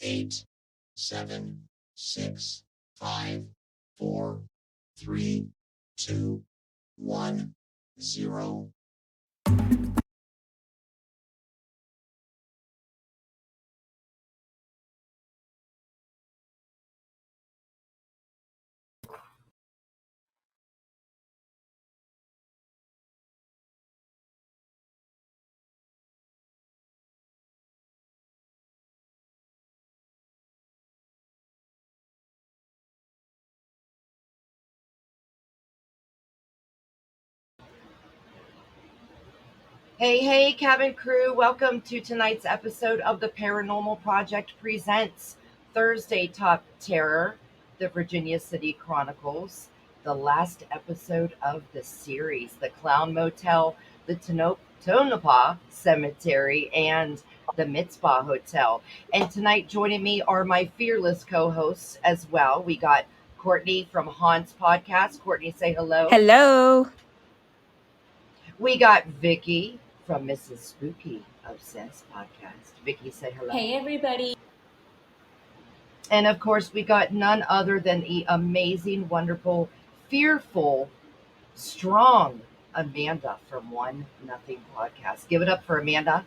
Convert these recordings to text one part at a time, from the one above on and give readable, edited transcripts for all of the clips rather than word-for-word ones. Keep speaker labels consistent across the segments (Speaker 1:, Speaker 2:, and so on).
Speaker 1: 8, 7, 6, 5, 4, 3, 2, 1, 0.
Speaker 2: Hey, cabin crew. Welcome to tonight's episode of the Paranormal Project Presents Thursday Top Terror, the Virginia City Chronicles, the last episode of the series, the Clown Motel, the Tonopah Cemetery, and the Mizpah Hotel. And tonight joining me are my fearless co-hosts as well. We got Courtney from Haunts Podcast. Courtney, say hello.
Speaker 3: Hello.
Speaker 2: We got Vicky from Mrs. Spooky Obsessed Podcast. Vicky, say hello.
Speaker 3: Hey, everybody.
Speaker 2: And of course, we got none other than the amazing, wonderful, fearful, strong Amanda from One Nothing Podcast. Give it up for Amanda.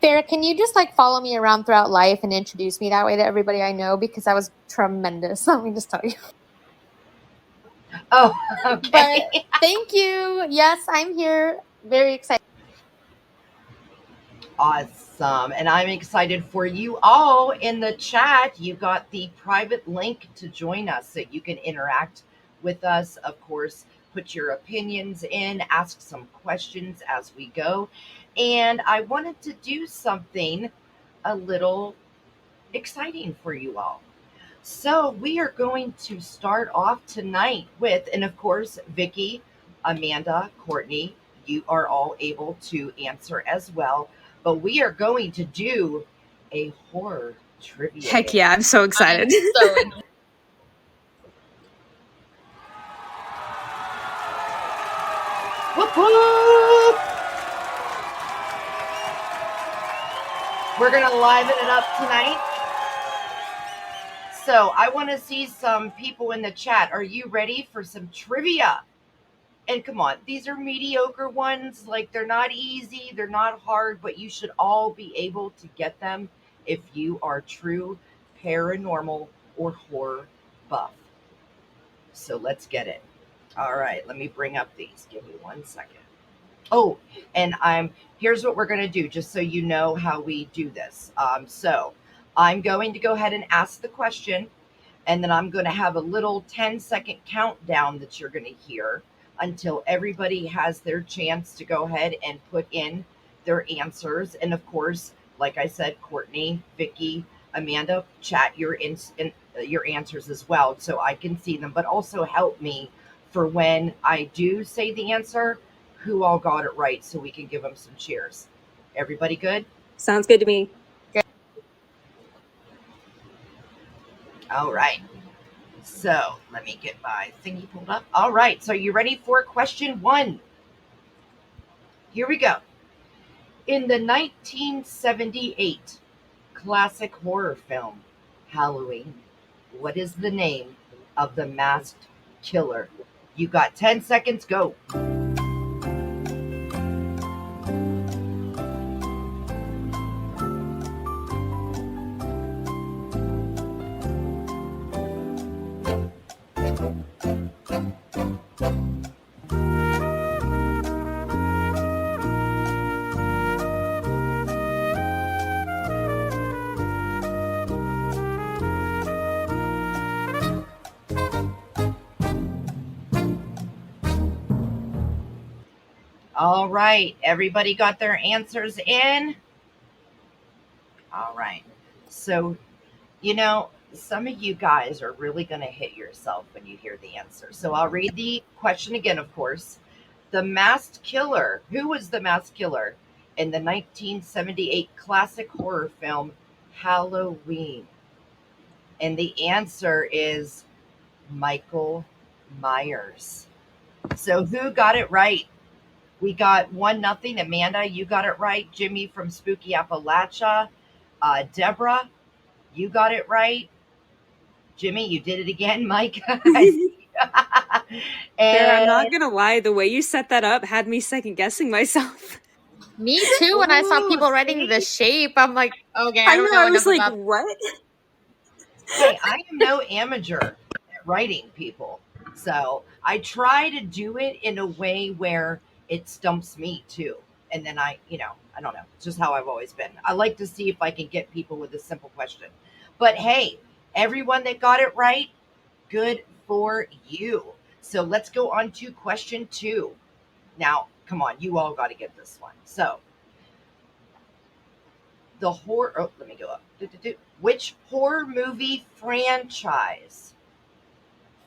Speaker 4: Farrah, can you just follow me around throughout life and introduce me that way to everybody I know? Because that was tremendous. Let me just tell you.
Speaker 2: Oh, okay.
Speaker 4: But thank you. Yes, I'm here. Very excited.
Speaker 2: Awesome. And I'm excited for you all in the chat. You got the private link to join us so you can interact with us. Of course, put your opinions in, ask some questions as we go. And I wanted to do something a little exciting for you all. So we are going to start off tonight with, and of course, Vicky, Amanda, Courtney, you are all able to answer as well. But we are going to do a horror trivia
Speaker 3: Heck
Speaker 2: game.
Speaker 3: yeah, I'm so excited.
Speaker 4: So
Speaker 2: Whoop, whoop. We're going to liven it up tonight. So I want to see some people in the chat. Are you ready for some trivia? And come on, these are mediocre ones. Like, they're not easy, they're not hard, but you should all be able to get them if you are true paranormal or horror buff. So let's get it. All right, let me bring up these. Give me 1 second. Oh, and here's what we're going to do, just so you know how we do this. So I'm going to go ahead and ask the question, and then I'm going to have a little 10-second countdown that you're going to hear until everybody has their chance to go ahead and put in their answers. And of course, like I said, Courtney, Vicky, Amanda, chat your answers as well so I can see them, but also help me for when I do say the answer, who all got it right, so we can give them some cheers. Everybody good?
Speaker 3: Sounds good to me.
Speaker 2: All right. So let me get my thingy pulled up. All right. So you ready for question 1? Here we go. In the 1978 classic horror film, Halloween, what is the name of the masked killer? You got 10 seconds. Go. All right. Everybody got their answers in? All right. So, some of you guys are really going to hit yourself when you hear the answer. So I'll read the question again, of course. The masked killer. Who was the masked killer in the 1978 classic horror film Halloween? And the answer is Michael Myers. So who got it right? We got 1-0. Amanda, you got it right. Jimmy from Spooky Appalachia. Deborah, you got it right. Jimmy, you did it again. Mike, I see.
Speaker 3: Farrah, I'm not gonna lie, the way you set that up had me second guessing myself.
Speaker 4: me too. When I saw people writing the shape, I'm like, okay, I don't know
Speaker 3: I was
Speaker 4: enough
Speaker 3: like,
Speaker 4: about.
Speaker 3: what?
Speaker 2: Hey, I am no amateur at writing, people. So I try to do it in a way where it stumps me too. And then I don't know. It's just how I've always been. I like to see if I can get people with a simple question. But hey, everyone that got it right, good for you. So let's go on to question 2. Now, come on, you all got to get this one. So the horror. Oh, let me go up. Which horror movie franchise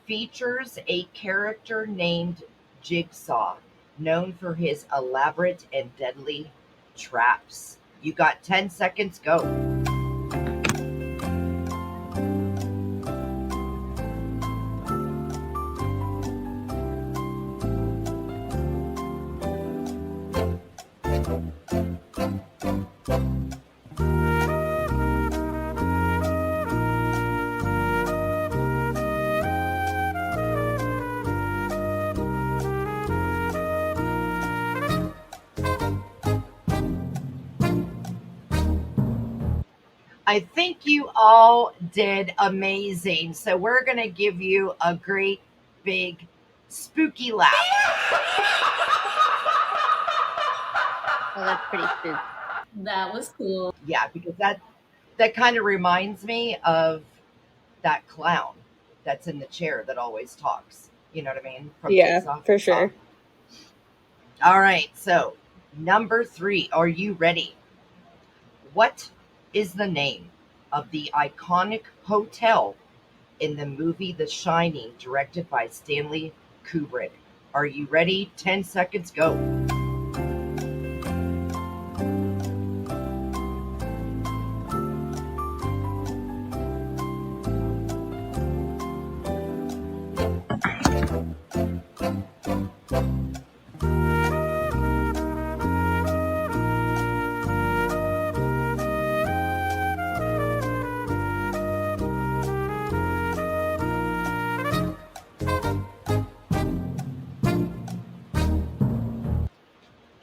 Speaker 2: features a character named Jigsaw, known for his elaborate and deadly traps? You got 10 seconds. Go. I think you all did amazing. So we're going to give you a great big spooky laugh.
Speaker 4: Oh, that's pretty spooky.
Speaker 5: That was cool.
Speaker 2: Yeah, because that kind of reminds me of that clown that's in the chair that always talks. You know what I mean? From
Speaker 3: Yeah,
Speaker 2: Jigsaw.
Speaker 3: for sure.
Speaker 2: All right, so number 3. Are you ready? What is the name of the iconic hotel in the movie The Shining, directed by Stanley Kubrick? Are you ready? 10 seconds, go.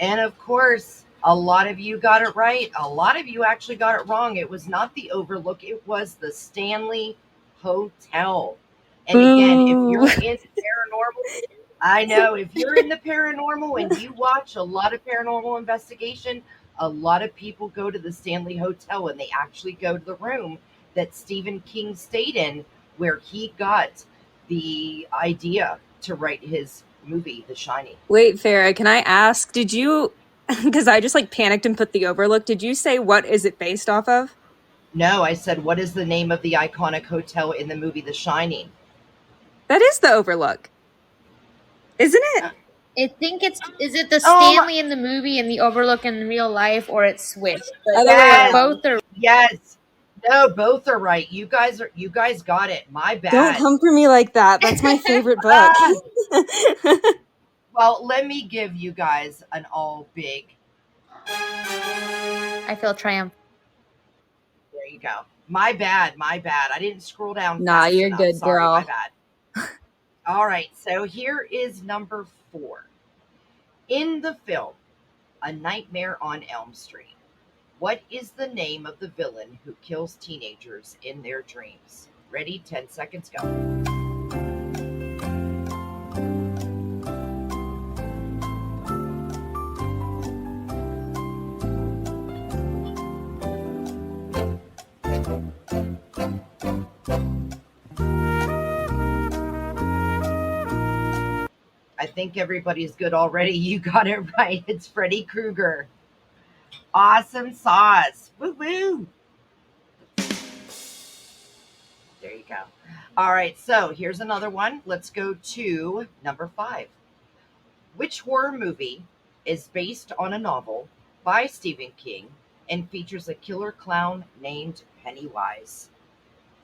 Speaker 2: And of course, a lot of you got it right. A lot of you actually got it wrong. It was not the Overlook, it was the Stanley Hotel. And again, if
Speaker 3: Boo.
Speaker 2: you're in paranormal, I know if you're in the paranormal and you watch a lot of paranormal investigation, a lot of people go to the Stanley Hotel and they actually go to the room that Stephen King stayed in where he got the idea to write his movie, The Shining.
Speaker 3: Wait, Farrah, can I ask, did you, because I just like panicked and put the Overlook, did you say what is it based off of?
Speaker 2: No, I said, what is the name of the iconic hotel in the movie The Shining?
Speaker 3: That is the Overlook. Isn't it?
Speaker 4: I think is it the
Speaker 2: Oh my-
Speaker 4: Stanley in the movie and the Overlook in real life, or it's switched? But
Speaker 3: Other way
Speaker 2: Yes,
Speaker 3: around.
Speaker 4: both are.
Speaker 2: yes. No, both are right. You guys got it. My bad.
Speaker 3: Don't come for me like that. That's my favorite book.
Speaker 2: Well, let me give you guys an all big.
Speaker 4: I feel triumphant.
Speaker 2: There you go. My bad. I didn't scroll down
Speaker 3: Nah,
Speaker 2: fast
Speaker 3: you're
Speaker 2: enough.
Speaker 3: good,
Speaker 2: Sorry,
Speaker 3: girl.
Speaker 2: my bad. All right, so here is number 4. In the film A Nightmare on Elm Street, what is the name of the villain who kills teenagers in their dreams? Ready? 10 seconds, go. I think everybody's good already. You got it right. It's Freddy Krueger. Awesome sauce. Woo woo. There you go. All right, so here's another one. Let's go to number 5. Which horror movie is based on a novel by Stephen King and features a killer clown named Pennywise?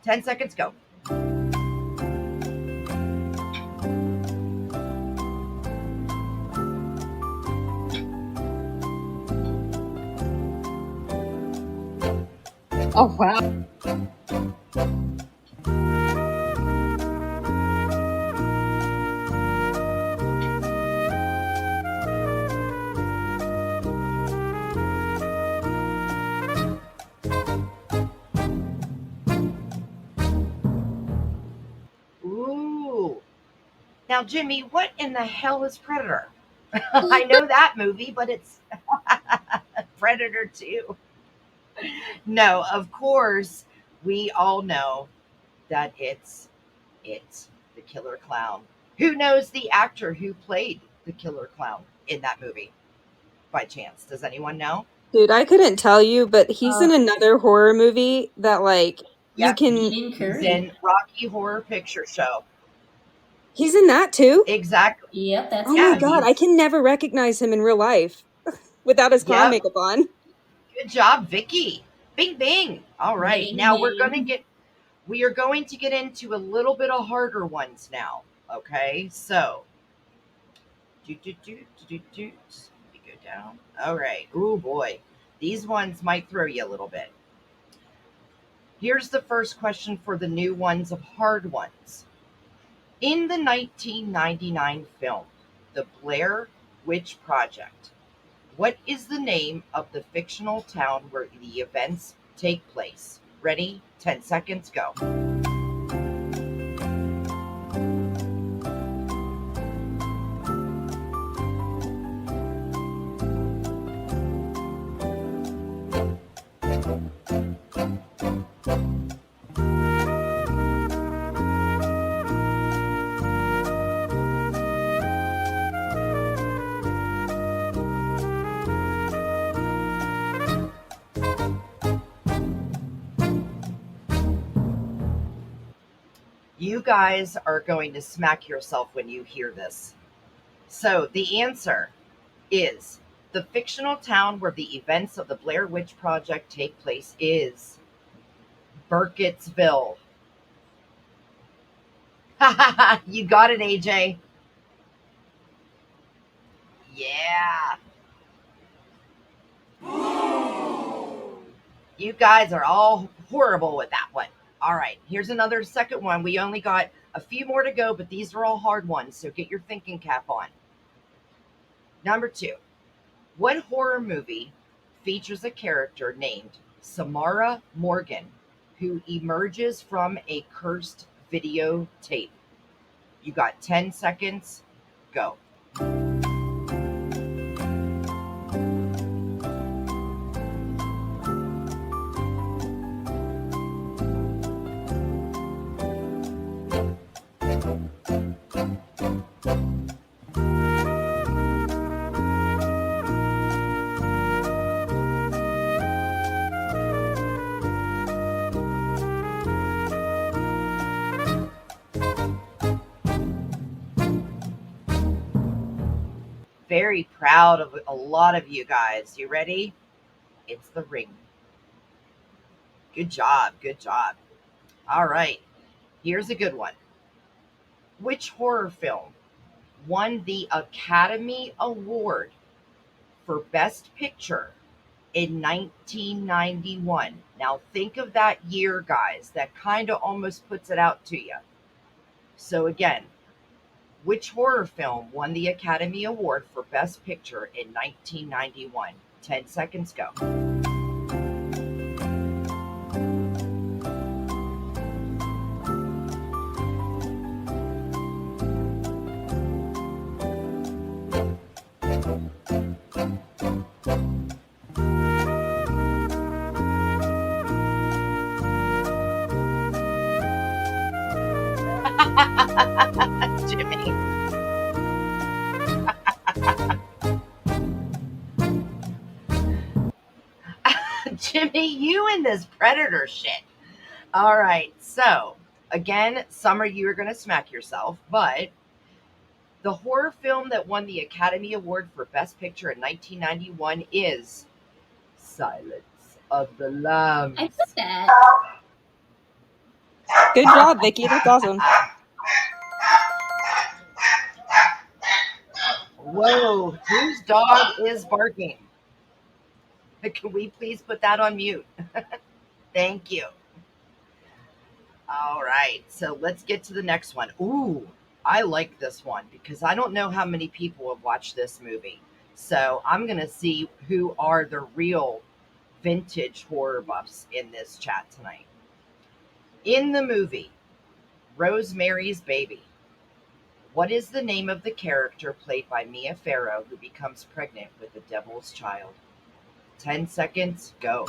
Speaker 2: 10 seconds, go.
Speaker 4: Oh wow!
Speaker 2: Ooh. Now, Jimmy, what in the hell is Predator? I know that movie, but it's Predator 2. No, of course, we all know that it's the killer clown. Who knows the actor who played the killer clown in that movie? By chance, does anyone know?
Speaker 3: Dude, I couldn't tell you, but he's in another horror movie that like you
Speaker 2: Yep.
Speaker 3: can.
Speaker 5: Dean
Speaker 2: He's
Speaker 5: Curry.
Speaker 2: in Rocky Horror Picture Show.
Speaker 3: He's in that too?
Speaker 2: Exactly.
Speaker 5: Yep, that's
Speaker 3: Oh
Speaker 2: Yeah,
Speaker 3: my god, I
Speaker 2: he's
Speaker 3: can never recognize him in real life without his clown
Speaker 2: yep.
Speaker 3: makeup on.
Speaker 2: Good job, Vicky. Bing bing. All right.
Speaker 5: Bing,
Speaker 2: Now
Speaker 5: bing.
Speaker 2: we are going to get into a little bit of harder ones now. Okay, so let me go down. All right. Oh boy, these ones might throw you a little bit. Here's the first question for the new ones of hard ones. In the 1999 film, The Blair Witch Project, what is the name of the fictional town where the events take place? Ready? 10 seconds, go. You guys are going to smack yourself when you hear this. So the answer is the fictional town where the events of the Blair Witch Project take place is Burkittsville. You got it, AJ. Yeah. You guys are all horrible with that one. All right, here's another second one. We only got a few more to go, but these are all hard ones, so get your thinking cap on. Number 2. What horror movie features a character named Samara Morgan who emerges from a cursed videotape? You got 10 seconds. Go. Very proud of a lot of you guys. You ready? It's The Ring. Good job. Good job. All right. Here's a good one. Which horror film won the Academy Award for Best Picture in 1991? Now think of that year, guys. That kind of almost puts it out to you. So again, which horror film won the Academy Award for Best Picture in 1991? 10 seconds, go. Jimmy. Jimmy, you and this predator shit. All right, so again, some of you are going to smack yourself, but the horror film that won the Academy Award for Best Picture in 1991 is Silence of the Lambs.
Speaker 4: I put that.
Speaker 3: Good job, Vicky. That's awesome.
Speaker 2: Whoa, whose dog is barking? Can we please put that on mute? Thank you. All right, so let's get to the next one. Ooh, I like this one because I don't know how many people have watched this movie. So I'm going to see who are the real vintage horror buffs in this chat tonight. In the movie, Rosemary's Baby, what is the name of the character played by Mia Farrow who becomes pregnant with the devil's child? 10 seconds, go.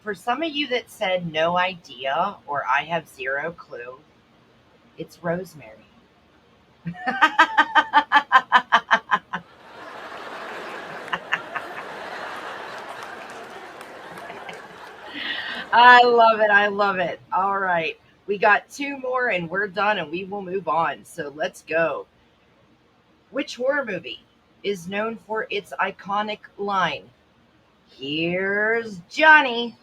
Speaker 2: For some of you that said no idea or I have zero clue, it's Rosemary. I love it. I love it. All right. We got 2 more and we're done and we will move on. So let's go. Which horror movie is known for its iconic line? Here's Johnny.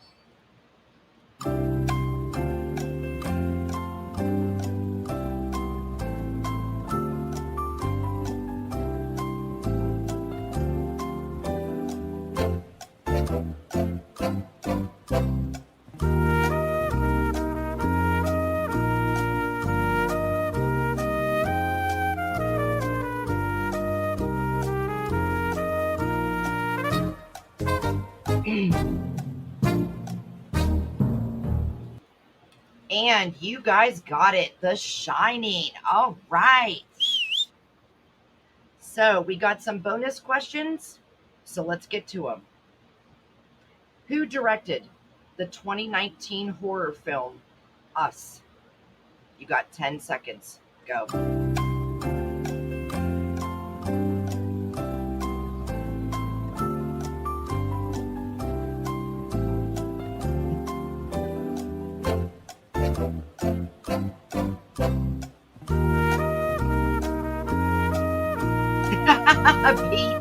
Speaker 2: And you guys got it. The Shining. All right. So we got some bonus questions. So let's get to them. Who directed the 2019 horror film Us? You got 10 seconds. Go. Pete.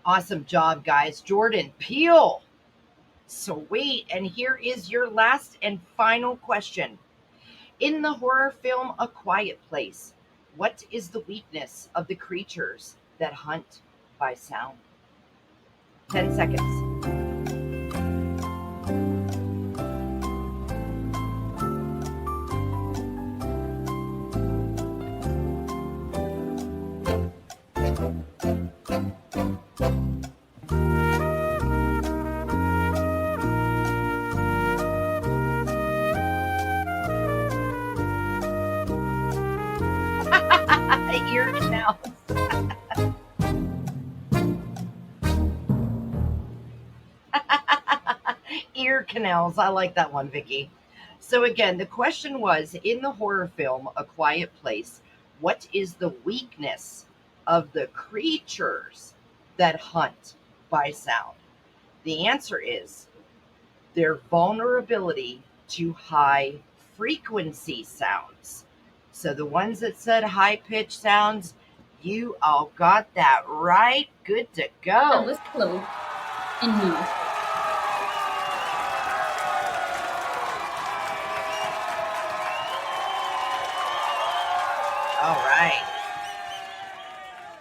Speaker 2: Awesome job, guys. Jordan Peele. Sweet. And here is your last and final question. In the horror film A Quiet Place, what is the weakness of the creatures that hunt by sound? 10 seconds. Ear canals. Ear canals. I like that one, Vicky. So again, the question was, in the horror film A Quiet Place, what is the weakness of the creatures that hunt by sound? The answer is their vulnerability to high frequency sounds. So the ones that said high pitched sounds, you all got that right. Good to
Speaker 5: Now
Speaker 2: go.
Speaker 5: let's close and move.
Speaker 2: All right.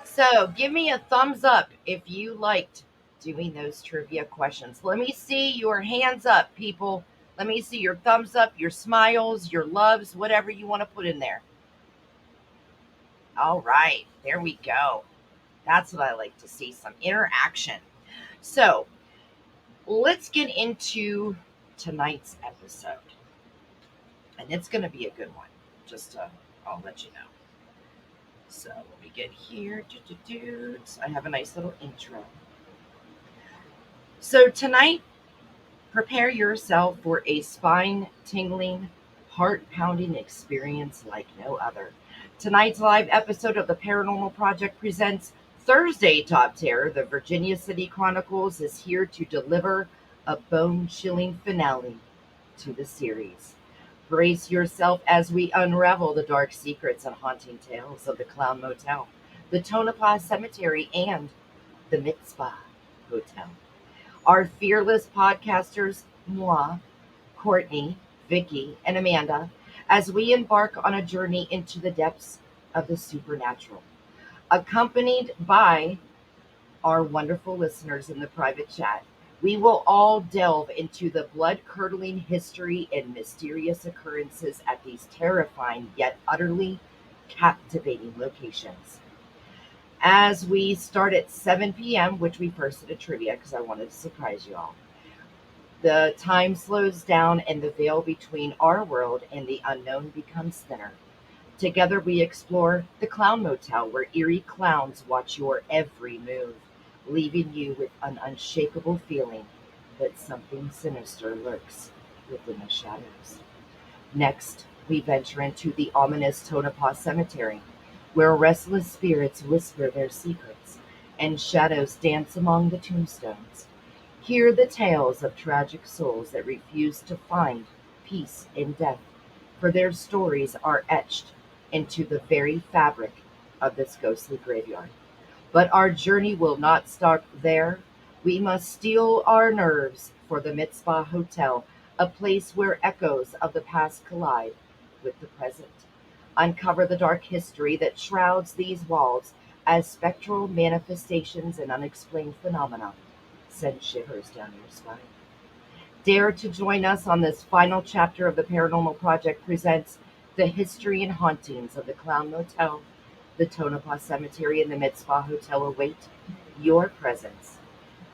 Speaker 2: So give me a thumbs up if you liked doing those trivia questions. Let me see your hands up, people. Let me see your thumbs up, your smiles, your loves, whatever you want to put in there. All right, there we go. That's what I like to see, some interaction. So let's get into tonight's episode. And it's going to be a good one. I'll let you know. So let me get here. I have a nice little intro. So tonight, prepare yourself for a spine-tingling, heart-pounding experience like no other. Tonight's live episode of the Paranormal Project Presents Thursday Top Terror, the Virginia City Chronicles, is here to deliver a bone-chilling finale to the series. Brace yourself as we unravel the dark secrets and haunting tales of the Clown Motel, the Tonopah Cemetery, and the Mizpah Hotel. Our fearless podcasters, moi, Courtney, Vicky, and Amanda, as we embark on a journey into the depths of the supernatural, accompanied by our wonderful listeners in the private chat. We will all delve into the blood-curdling history and mysterious occurrences at these terrifying yet utterly captivating locations. As we start at 7 p.m., which we first did a trivia because I wanted to surprise you all, the time slows down and the veil between our world and the unknown becomes thinner. Together we explore the Clown Motel, where eerie clowns watch your every move, leaving you with an unshakable feeling that something sinister lurks within the shadows. Next, we venture into the ominous Tonopah Cemetery, where restless spirits whisper their secrets and shadows dance among the tombstones. Hear the tales of tragic souls that refuse to find peace in death, for their stories are etched into the very fabric of this ghostly graveyard. But our journey will not stop there. We must steel our nerves for the Mizpah Hotel, a place where echoes of the past collide with the present. Uncover the dark history that shrouds these walls as spectral manifestations and unexplained phenomena send shivers down your spine. Dare to join us on this final chapter of the Paranormal Project Presents the history and hauntings of the Clown Motel The Tonopah Cemetery and the Mizpah Hotel await your presence.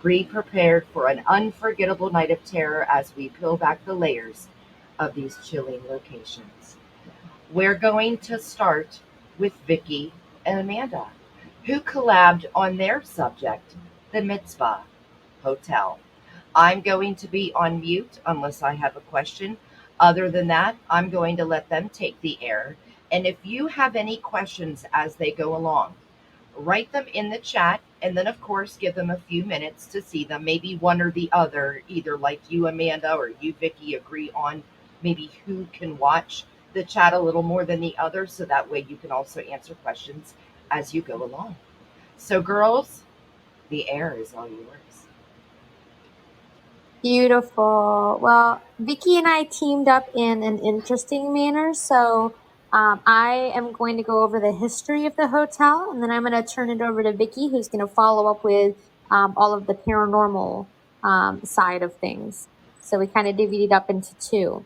Speaker 2: Be prepared for an unforgettable night of terror as we peel back the layers of these chilling locations. We're going to start with Vicky and Amanda, who collabed on their subject, the Mizpah Hotel. I'm going to be on mute unless I have a question. Other than that, I'm going to let them take the air. And if you have any questions as they go along, write them in the chat, and then of course give them a few minutes to see them. Maybe one or the other, either like you, Amanda, or you, Vicky, agree on maybe who can watch the chat a little more than the other, so that way you can also answer questions as you go along. So girls, the air is all yours.
Speaker 4: Beautiful. Well, Vicky and I teamed up in an interesting manner. So I am going to go over the history of the hotel, and then I'm going to turn it over to Vicky, who's going to follow up with all of the paranormal side of things. So we kind of divvied it up into two.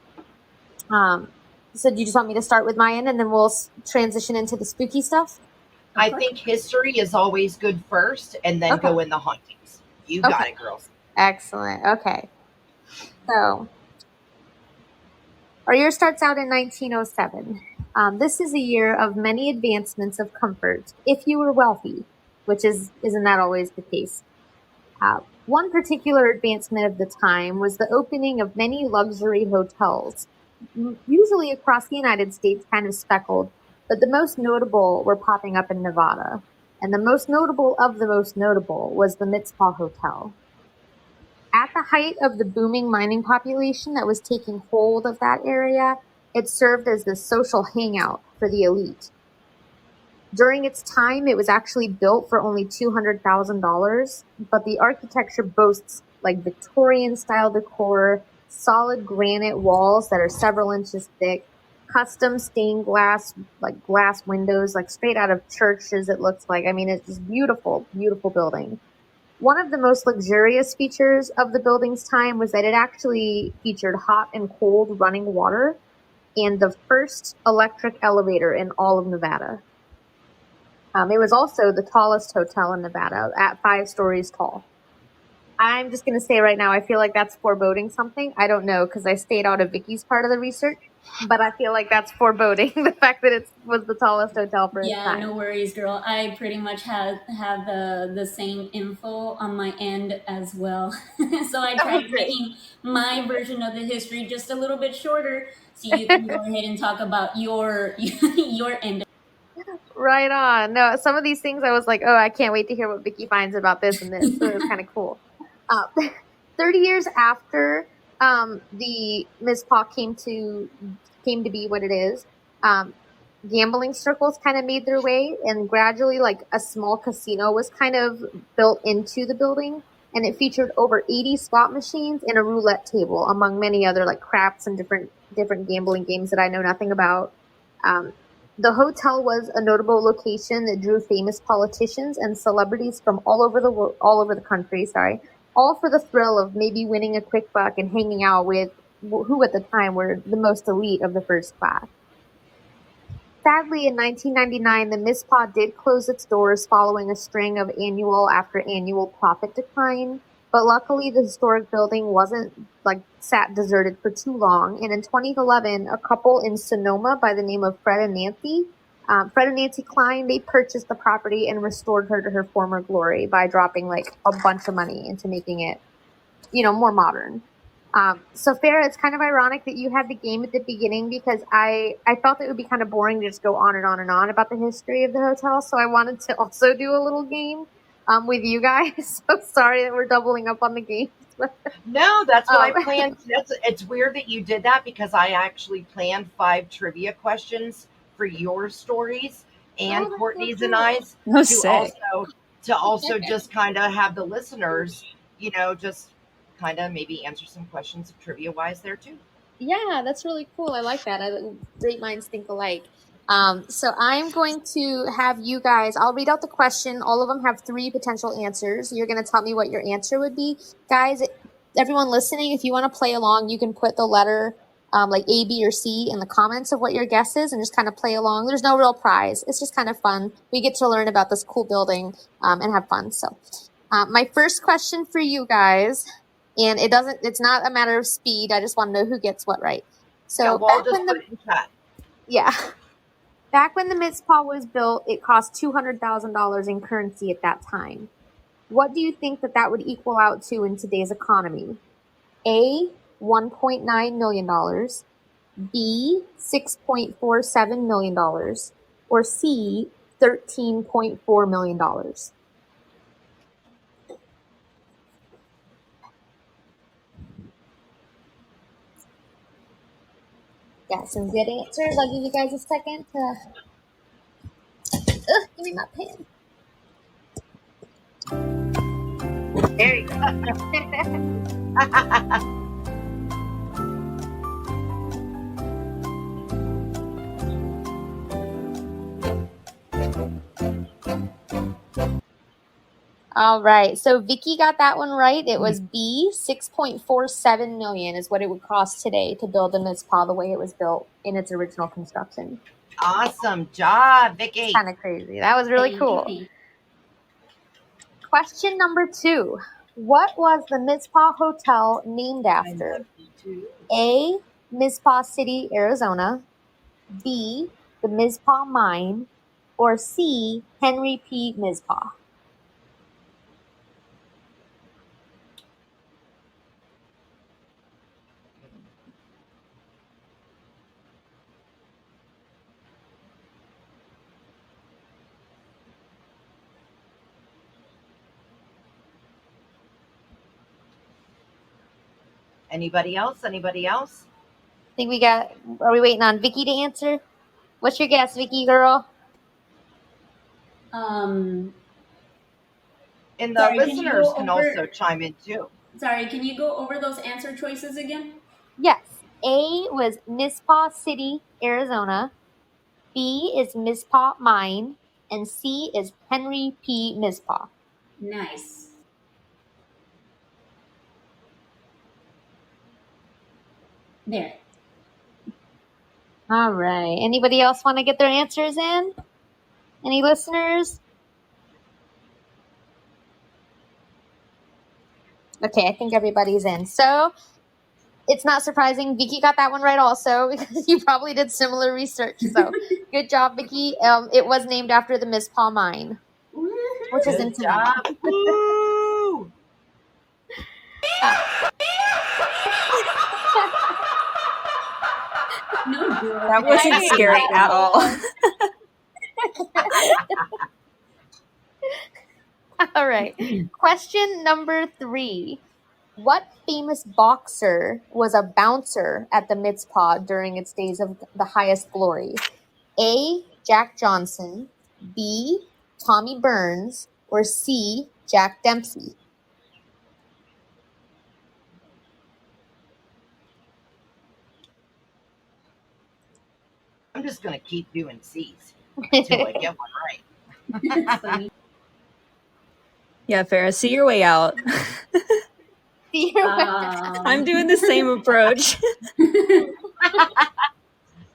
Speaker 4: So do you just want me to start with my end, and then we'll transition into the spooky stuff?
Speaker 2: I think history is always good first, and then go in the hauntings. You got it, girls.
Speaker 4: Excellent. Okay. So our year starts out in 1907. This is a year of many advancements of comfort if you were wealthy, which isn't that always the case. One particular advancement of the time was the opening of many luxury hotels, usually across the United States, kind of speckled, but the most notable were popping up in Nevada. And the most notable of the most notable was the Mizpah Hotel. At the height of the booming mining population that was taking hold of that area, it served as the social hangout for the elite. During its time, it was actually built for only $200,000, but the architecture boasts like Victorian-style decor, solid granite walls that are several inches thick, custom stained glass, like glass windows, like straight out of churches it looks like. I mean, it's just beautiful, beautiful building. One of the most luxurious features of the building's time was that it actually featured hot and cold running water and the first electric elevator in all of Nevada. It was also the tallest hotel in Nevada at 5 stories tall. I'm just going to say right now, I feel like that's foreboding something. I don't know, because I stayed out of Vicky's part of the research, but I feel like that's foreboding, the fact that it was the tallest hotel for its time.
Speaker 5: Yeah, no worries, girl. I pretty much have the same info on my end as well. So I tried making my version of the history just a little bit shorter, so you can go ahead and talk about your end.
Speaker 4: Right on. No, some of these things I was like, oh, I can't wait to hear what Vicky finds about this and this. So it was kind of cool. 30 years after the Mizpah came to be what it is, gambling circles kind of made their way, and gradually like a small casino was kind of built into the building, and it featured over 80 slot machines and a roulette table, among many other like craps and different gambling games that I know nothing about. The hotel was a notable location that drew famous politicians and celebrities from all over the country, all for the thrill of maybe winning a quick buck and hanging out with who at the time were the most elite of the first class. Sadly, in 1999, the Mizpah did close its doors following a string of annual after annual profit decline. But luckily, the historic building wasn't sat deserted for too long. And in 2011, a couple in Sonoma by the name of Fred and Nancy Klein, they purchased the property and restored her to her former glory by dropping like a bunch of money into making it, more modern. So Farrah, it's kind of ironic that you had the game at the beginning, because I felt it would be kind of boring to just go on and on and on about the history of the hotel. So I wanted to also do a little game with you guys. So sorry that we're doubling up on the games.
Speaker 2: No, that's what I planned. It's weird that you did that, because I actually planned 5 trivia questions for your stories and Courtney's and I's to also just kind of have the listeners, just kind of maybe answer some questions trivia wise there too.
Speaker 4: Yeah, that's really cool. I like that. Great minds think alike. So I'm going to have you guys, I'll read out the question. All of them have 3 potential answers. You're going to tell me what your answer would be. Guys, everyone listening, if you want to play along, you can put the letter like A, B, or C in the comments of what your guess is and just kind of play along. There's no real prize. It's just kind of fun. We get to learn about this cool building and have fun. So my first question for you guys, and it's not a matter of speed. I just want to know who gets what right. So
Speaker 2: yeah, we'll just put it in chat.
Speaker 4: Yeah. Back when the Mizpah was built, it cost $200,000 in currency at that time. What do you think that would equal out to in today's economy? A, $1.9 million, B, $6.47 million, or C, $13.4 million? Got some good answers. I'll give you guys a second to... Ugh, give me my pen.
Speaker 2: There you go.
Speaker 4: All right. So Vicky got that one right. It was B, $6.47 million is what it would cost today to build a Mizpah the way it was built in its original construction.
Speaker 2: Awesome job, Vicky.
Speaker 4: Kind of crazy. That was really cool. Question number 2. What was the Mizpah Hotel named after? A, Mizpah City, Arizona. B, the Mizpah Mine. Or C, Henry P. Mizpah.
Speaker 2: Anybody else?
Speaker 4: I think are we waiting on Vicky to answer? What's your guess, Vicky girl?
Speaker 2: And the listeners can also chime in too.
Speaker 5: Sorry, can you go over those answer choices again?
Speaker 4: Yes. A was Mizpah City, Arizona. B is Mizpah Mine. And C is Henry P. Mizpah.
Speaker 5: Nice. There.
Speaker 4: All right. Anybody else want to get their answers in? Any listeners? Okay, I think everybody's in. So it's not surprising. Vicky got that one right also because you probably did similar research. So good job, Vicky. It was named after the Mizpah Mine, which is in Tonopah.
Speaker 2: Woo!
Speaker 5: No, girl.
Speaker 3: That wasn't scary at all.
Speaker 4: All right. Question number 3. What famous boxer was a bouncer at the Mizpah during its days of the highest glory? A, Jack Johnson. B, Tommy Burns. Or C, Jack Dempsey?
Speaker 2: I'm just going to keep doing C's until I get one right.
Speaker 5: That's funny.
Speaker 3: Yeah, Farrah, see your way out. I'm doing the same approach.
Speaker 2: That's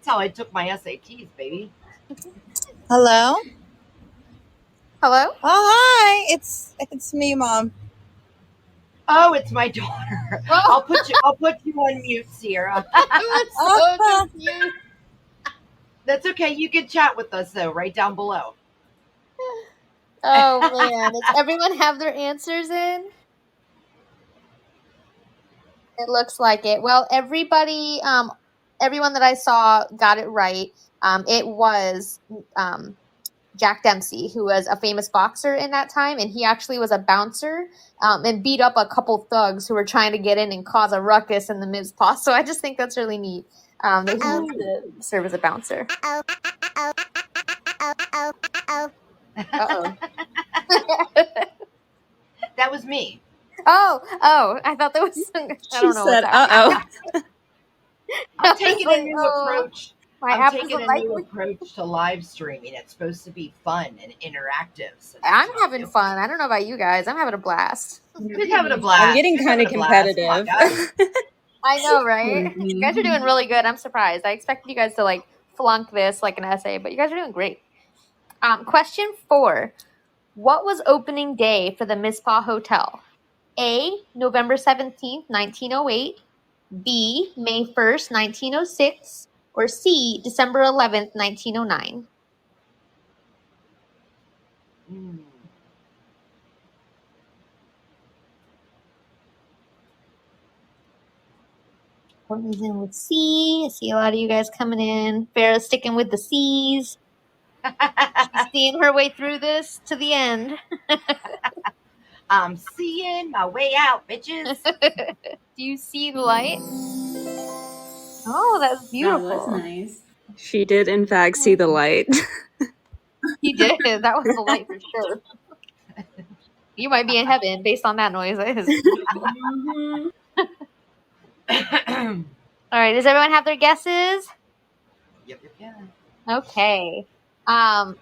Speaker 2: how I took my SATs, baby.
Speaker 6: Hello?
Speaker 4: Hello?
Speaker 6: Oh, hi. It's me, Mom.
Speaker 2: Oh, it's my daughter. I'll put you on mute, Sierra.
Speaker 4: So confused.
Speaker 2: That's okay. You can chat with us though, right down below.
Speaker 4: Oh man, does everyone have their answers in? It looks like it. Well, everybody, everyone that I saw got it right. It was Jack Dempsey, who was a famous boxer in that time, and he actually was a bouncer and beat up a couple thugs who were trying to get in and cause a ruckus in the Mizpah. So I just think that's really neat that he used to serve as a bouncer. Uh-oh.
Speaker 2: That was me.
Speaker 4: Oh, I thought that was. I don't know.
Speaker 3: She said, "Uh-oh."
Speaker 2: I'm taking a new approach.
Speaker 4: I'm taking
Speaker 2: a new approach to live streaming. It's supposed to be fun and interactive. So
Speaker 4: I'm having fun. I don't know about you guys. I'm having a blast.
Speaker 2: You're having a blast.
Speaker 3: I'm getting kind of competitive.
Speaker 4: I know, right? You guys are doing really good. I'm surprised. I expected you guys to like flunk this like an essay, but you guys are doing great. Question 4. What was opening day for the Mizpah Hotel? A. November 17th, 1908. B. May 1st, 1906. Or C. December 11th, 1909. Courtney's in with C. I see a lot of you guys coming in. Farrah's sticking with the C's. She's seeing her way through this to the end.
Speaker 2: I'm seeing my way out, bitches.
Speaker 4: Do you see the light? Oh, that's beautiful.
Speaker 5: That was nice.
Speaker 3: She did, in fact, see the light.
Speaker 4: He did. That was the light for sure. You might be in heaven based on that noise. It is beautiful. All right. Does everyone have their guesses?
Speaker 2: Yep.
Speaker 4: Okay. That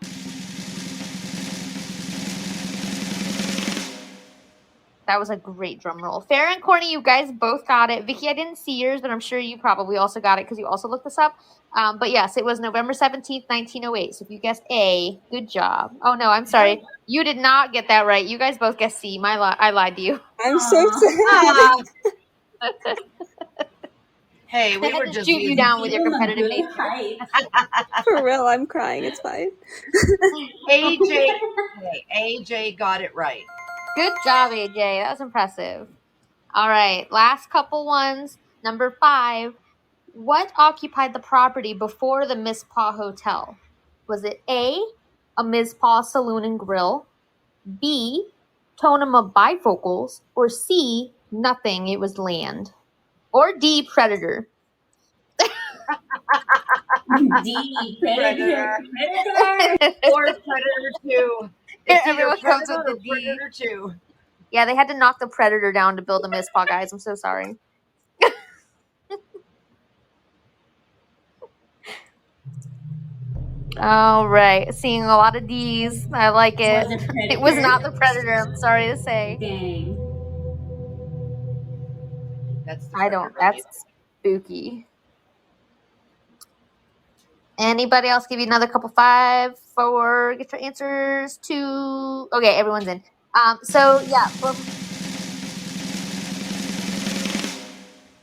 Speaker 4: was a great drum roll. Farrah and Courtney, you guys both got it. Vicky, I didn't see yours, but I'm sure you probably also got it because you also looked this up. But yes, it was November 17th, 1908. So if you guessed A, good job. Oh, no, I'm sorry. You did not get that right. You guys both guessed C. I lied to you.
Speaker 3: I'm so sad.
Speaker 2: Hey, we
Speaker 4: I had
Speaker 2: were
Speaker 4: to
Speaker 2: just
Speaker 4: shoot you down with your
Speaker 5: Give 'em a
Speaker 4: competitive
Speaker 5: good
Speaker 4: nature.
Speaker 5: hype.
Speaker 3: For real, I'm crying. It's fine.
Speaker 2: AJ got it right.
Speaker 4: Good job, AJ. That was impressive. All right, last couple ones. Number 5. What occupied the property before the Mizpah Hotel? Was it A, a Mizpah saloon and grill, B, Tonopah bifocals, or C, nothing, it was land, or D, predator?
Speaker 5: D, Predator.
Speaker 2: Or Predator 2. It's either
Speaker 4: Everyone comes
Speaker 2: Predator
Speaker 4: with
Speaker 2: or
Speaker 4: the D.
Speaker 2: Predator 2.
Speaker 4: Yeah, they had to knock the predator down to build the Mizpah, guys. I'm so sorry. All right, seeing a lot of D's. I like it. It was not the predator. I'm sorry to say.
Speaker 5: Dang.
Speaker 2: That's the
Speaker 4: I don't.
Speaker 2: Predator.
Speaker 4: That's spooky. Anybody else give you another couple 5, 4, get your answers 2. Okay, everyone's in. So yeah,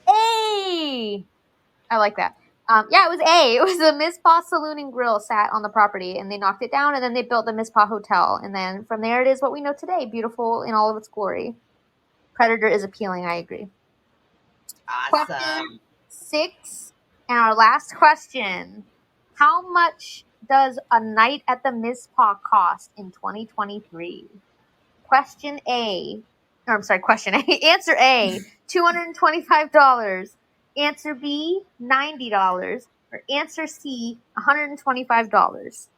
Speaker 4: A. I like that. Yeah, it was A. It was the Mizpah Saloon and Grill sat on the property, and they knocked it down, and then they built the Mizpah Hotel, and then from there it is what we know today, beautiful in all of its glory. Predator is appealing. I agree.
Speaker 2: Awesome.
Speaker 4: Question 6, and our last question. How much does a night at the Mizpah cost in 2023? Question A. Answer A, $225. Answer B, $90. Or answer C, $125.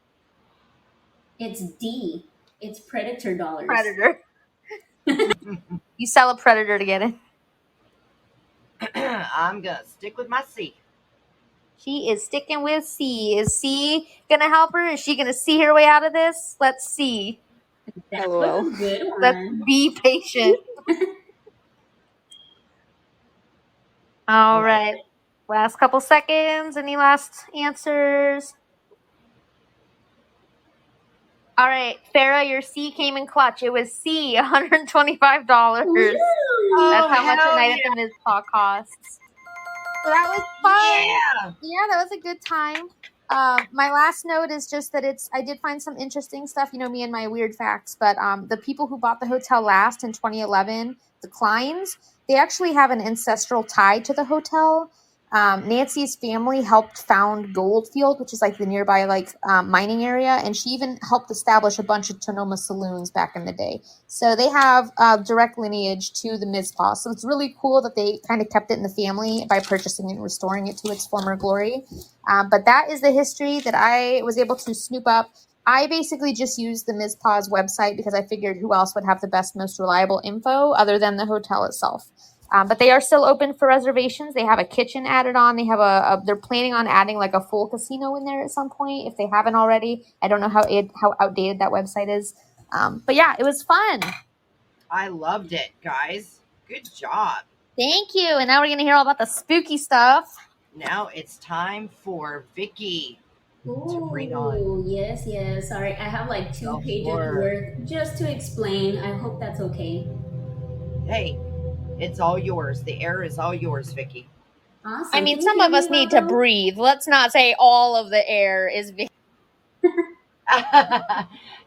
Speaker 5: It's D. It's Predator dollars.
Speaker 4: Predator. You sell a predator to get it.
Speaker 2: I'm going to stick with my C.
Speaker 4: She is sticking with C. Is C going to help her? Is she going to see her way out of this? Let's see.
Speaker 5: That
Speaker 3: LOL.
Speaker 5: was a good one.
Speaker 4: Let's be patient. All right. Last couple seconds. Any last answers? All right. Farrah, your C came in clutch. It was C, $125.
Speaker 5: Woo!
Speaker 4: That's how much a
Speaker 2: hell
Speaker 4: night at the Mizpah costs. So that was fun.
Speaker 2: Yeah.
Speaker 4: Yeah, that was a good time. My last note is just that I did find some interesting stuff, me and my weird facts, but the people who bought the hotel last in 2011, the Kleins, they actually have an ancestral tie to the hotel. Nancy's family helped found Goldfield, which is like the nearby mining area, and she even helped establish a bunch of Tonopah saloons back in the day. So they have direct lineage to the Mizpah. So it's really cool that they kind of kept it in the family by purchasing and restoring it to its former glory. But that is the history that I was able to snoop up. I basically just used the Mizpah's website because I figured who else would have the best, most reliable info other than the hotel itself. But they are still open for reservations. They have a kitchen added on. They have they're planning on adding like a full casino in there at some point if they haven't already. I don't know how outdated that website is. But yeah, it was fun.
Speaker 2: I loved it, guys. Good job.
Speaker 4: Thank you. And now we're going to hear all about the spooky stuff.
Speaker 2: Now it's time for Vicky to bring on.
Speaker 5: Ooh, yes. Sorry, I have like 2 pages worth just to explain. I hope that's okay.
Speaker 2: Hey, it's all yours. The air is all yours, Vicky.
Speaker 5: Awesome.
Speaker 4: I mean,
Speaker 5: Can you
Speaker 4: some
Speaker 5: hear
Speaker 4: of
Speaker 5: me
Speaker 4: us
Speaker 5: well,
Speaker 4: need to
Speaker 5: though?
Speaker 4: breathe. Let's not say all of the air is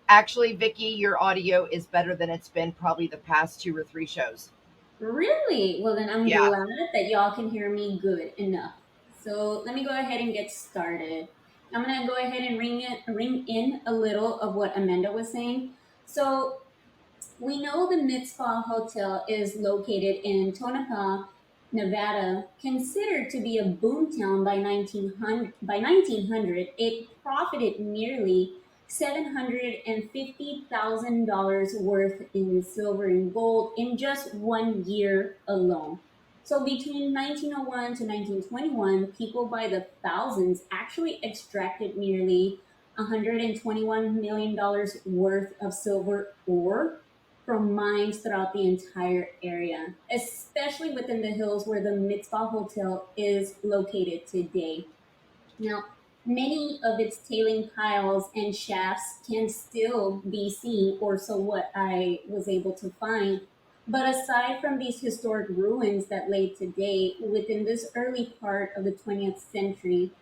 Speaker 2: Actually, Vicky, your audio is better than it's been probably the past 2 or 3 shows.
Speaker 5: Really? Well, then I'm
Speaker 2: Yeah.
Speaker 5: glad that y'all can hear me good enough. So let me go ahead and get started. I'm gonna go ahead and ring in a little of what Amanda was saying. So we know the Mizpah Hotel is located in Tonopah, Nevada, considered to be a boomtown by 1900. By 1900, it profited nearly $750,000 worth in silver and gold in just 1 year alone. So between 1901 to 1921, people by the thousands actually extracted nearly $121 million worth of silver ore from mines throughout the entire area, especially within the hills where the Mizpah Hotel is located today. Now, many of its tailing piles and shafts can still be seen, or so what I was able to find. But aside from these historic ruins that lay today, within this early part of the 20th century,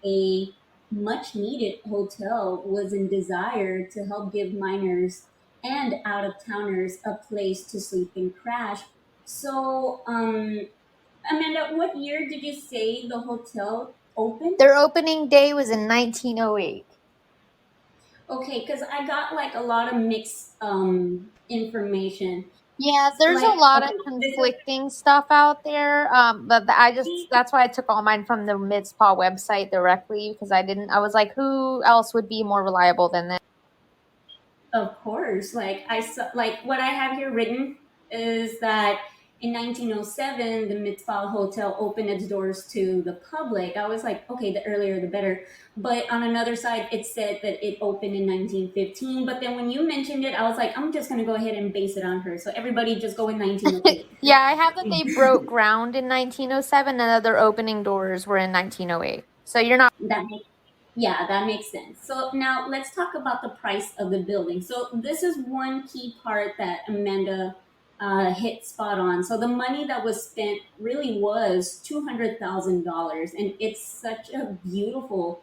Speaker 5: a much needed hotel was in desire to help give miners and out of towners a place to sleep and crash. So, Amanda, what year did you say the hotel opened?
Speaker 4: Their opening day was in 1908.
Speaker 5: Okay, because I got like a lot of mixed information.
Speaker 4: Yeah, there's a
Speaker 5: Like,
Speaker 4: lot of
Speaker 5: okay, this is
Speaker 4: conflicting stuff out there. But that's why I took all mine from the Mizpah website directly because I was like, who else would be more reliable than that?
Speaker 5: of course, like I saw, like what I have here written is that in 1907 the Mizpah Hotel opened its doors to the public. I was like, okay, the earlier the better. But on another side, it said that it opened in 1915. But then when you mentioned it, I was like, I'm just gonna go ahead and base it on her. So everybody just go in 1908.
Speaker 4: Yeah, I have that they broke ground in 1907 and that their opening doors were in 1908. So you're not.
Speaker 5: That Yeah, that makes sense. So now let's talk about the price of the building. So this is one key part that Amanda hit spot on. So the money that was spent really was $200,000, and it's such a beautiful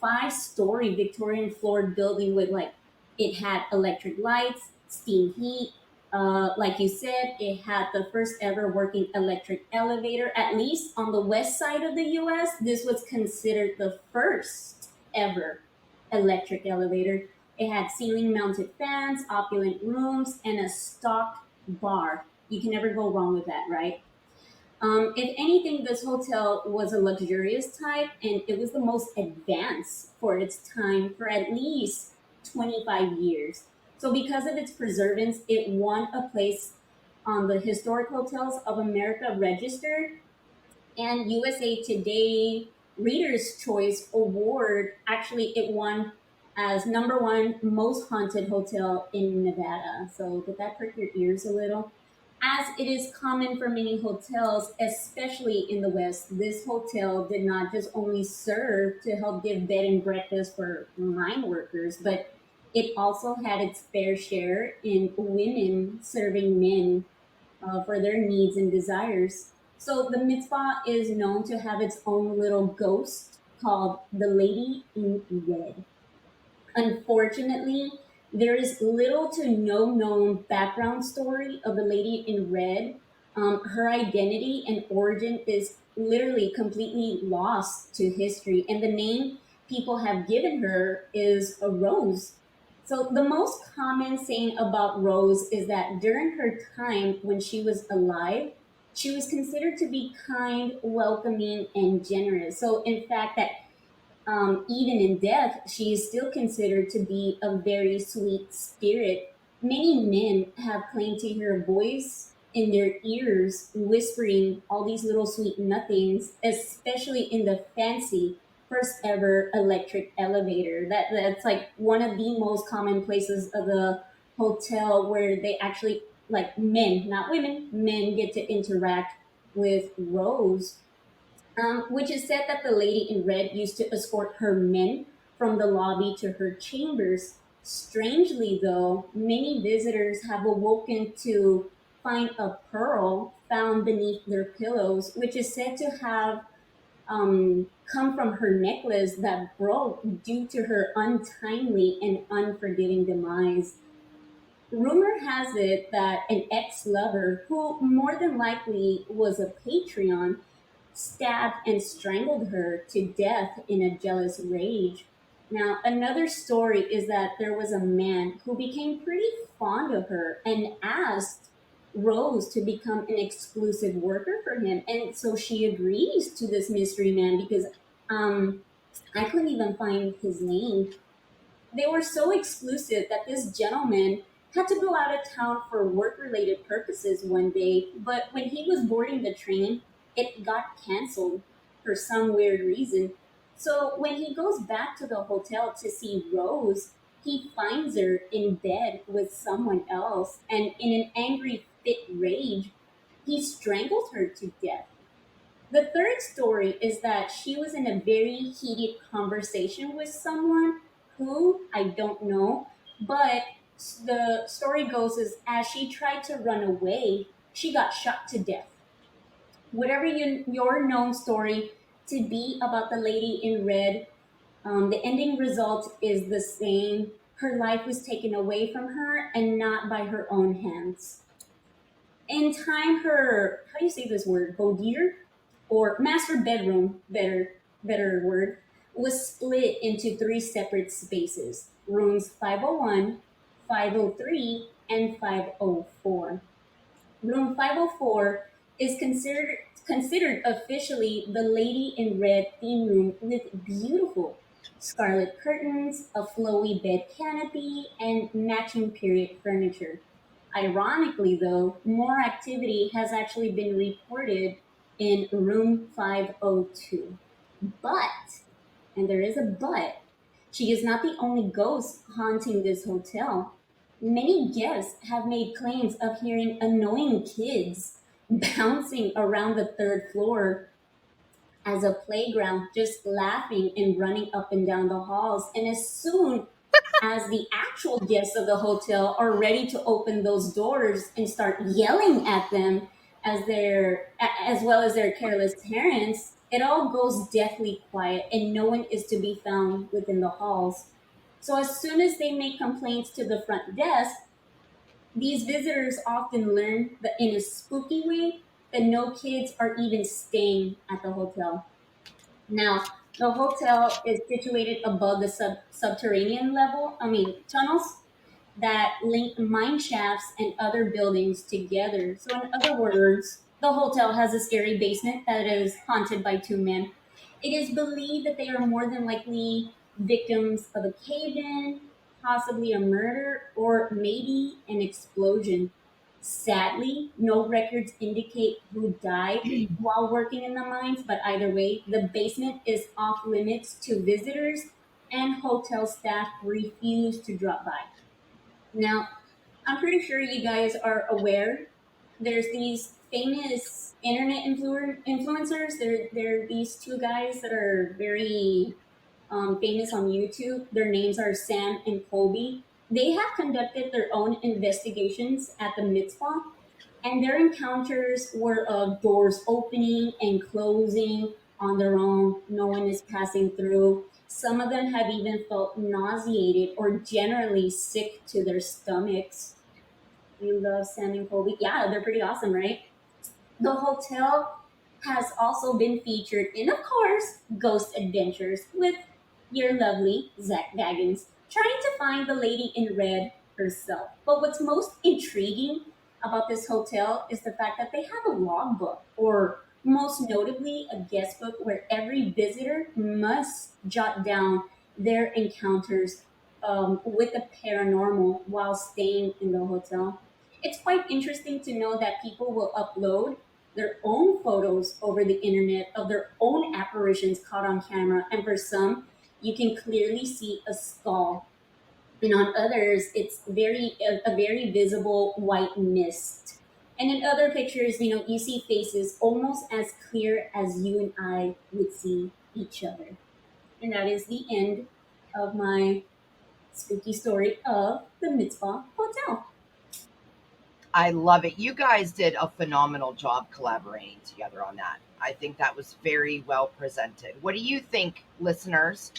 Speaker 5: 5-story Victorian floored building with like it had electric lights, steam heat. Like you said, it had the first ever working electric elevator, at least on the west side of the US. This was considered the first ever electric elevator. It had ceiling mounted fans, opulent rooms, and a stocked bar. You can never go wrong with that, right? If anything, this hotel was a luxurious type and it was the most advanced for its time for at least 25 years. So, because of its preservance, it won a place on the Historic Hotels of America register, and USA Today Reader's Choice Award. Actually, it won as #1 most haunted hotel in Nevada. So did that prick your ears a little? As it is common for many hotels, especially in the West, this hotel did not just only serve to help give bed and breakfast for mine workers, but it also had its fair share in women serving men for their needs and desires. So the Mizpah is known to have its own little ghost called the Lady in Red. Unfortunately, there is little to no known background story of the Lady in Red. Her identity and origin is literally completely lost to history, and the name people have given her is a Rose. So, the most common saying about Rose is that during her time when she was alive, she was considered to be kind, welcoming, and generous. So, in fact, that even in death, she is still considered to be a very sweet spirit. Many men have claimed to hear a voice in their ears whispering all these little sweet nothings, especially in the fancy first ever electric elevator. That's like one of the most common places of the hotel where they actually like men, not women, men get to interact with Rose, which is said that the lady in red used to escort her men from the lobby to her chambers. Strangely, though, many visitors have awoken to find a pearl found beneath their pillows, which is said to have come from her necklace that broke due to her untimely and unforgiving demise. Rumor has it that an ex lover, who more than likely was a Patreon, stabbed and strangled her to death in a jealous rage. Now, another story is that there was a man who became pretty fond of her and asked Rose to become an exclusive worker for him. And so she agrees to this mystery man because um, I couldn't even find his name. They were so exclusive that this gentleman had to go out of town for work related purposes one day, but when he was boarding the train, it got canceled for some weird reason. So when he goes back to the hotel to see Rose, he finds her in bed with someone else, and in an angry fit rage, he strangles her to death. The third story is that she was in a very heated conversation with someone who I don't know, but the story goes is as she tried to run away, she got shot to death. Whatever your known story to be about the lady in red, the ending result is the same. Her life was taken away from her and not by her own hands. In time, her, how do you say this word, boudoir or master bedroom, better word, was split into three separate spaces: rooms 501, 503, and 504. Room 504 is considered officially the Lady in Red theme room with beautiful scarlet curtains, a flowy bed canopy, and matching period furniture. Ironically, though, more activity has actually been reported in room 502. But, and there is a but, she is not the only ghost haunting this hotel. Many guests have made claims of hearing annoying kids bouncing around the third floor as a playground, just laughing and running up and down the halls. And as soon as the actual guests of the hotel are ready to open those doors and start yelling at them as well as their careless parents, it all goes deathly quiet and no one is to be found within the halls. So as soon as they make complaints to the front desk, these visitors often learn that in a spooky way that no kids are even staying at the hotel. Now, the hotel is situated above the subterranean level, tunnels that link mine shafts and other buildings together. So, in other words, the hotel has a scary basement that is haunted by two men. It is believed that they are more than likely victims of a cave in, possibly a murder, or maybe an explosion. Sadly, no records indicate who died while working in the mines, but either way, the basement is off limits to visitors, and hotel staff refuse to drop by. Now, I'm pretty sure you guys are aware. There's these famous internet influencers. They're these two guys that are very famous on YouTube. Their names are Sam and Colby. They have conducted their own investigations at the Mizpah, and their encounters were of doors opening and closing on their own. No one is passing through. Some of them have even felt nauseated or generally sick to their stomachs. You love Sam and Colby? Yeah, they're pretty awesome, right? The hotel has also been featured in, of course, Ghost Adventures with your lovely Zach Baggins trying to find the lady in red herself. But what's most intriguing about this hotel is the fact that they have a logbook, or most notably, a guest book where every visitor must jot down their encounters with the paranormal while staying in the hotel. It's quite interesting to know that people will upload their own photos over the internet of their own apparitions caught on camera, and for some, you can clearly see a skull, and on others, it's a very visible white mist. And in other pictures, you see faces almost as clear as you and I would see each other. And that is the end of my spooky story of the Mizpah Hotel.
Speaker 2: I love it. You guys did a phenomenal job collaborating together on that. I think that was very well presented. What do you think, listeners?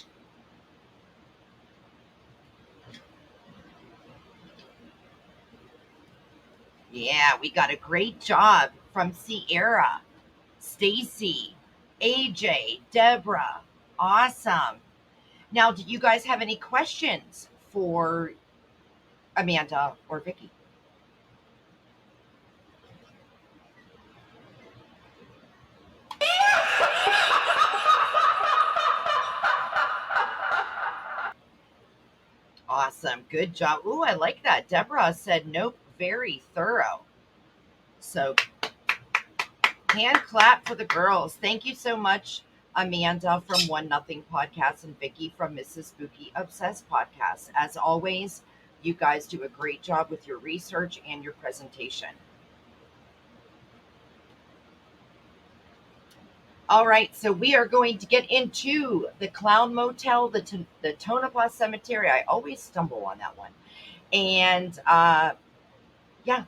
Speaker 2: Yeah, we got a great job from Sierra, Stacy, AJ, Deborah. Awesome. Now, do you guys have any questions for Amanda or Vicky? Awesome. Good job. Ooh, I like that. Deborah said, nope, very thorough. So, hand clap for the girls. Thank you so much, Amanda from One Nothing Podcast and Vicky from Mrs. Spooky Obsessed Podcast. As always, you guys do a great job with your research and your presentation. All right, so we are going to get into the Clown Motel, the Tonopah Cemetery. I always stumble on that one. And yeah,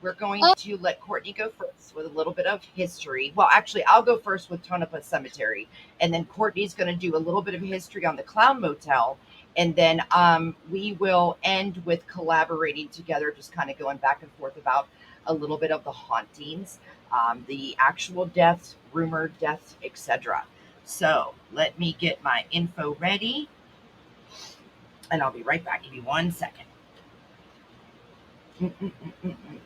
Speaker 2: we're going to let Courtney go first with a little bit of history. Well, actually, I'll go first with Tonopah Cemetery, and then Courtney's going to do a little bit of history on the Clown Motel, and then we will end with collaborating together, just kind of going back and forth about a little bit of the hauntings, the actual deaths, rumored deaths, etc. So let me get my info ready, and I'll be right back. Give me 1 second. Mm-mm-mm-mm-mm.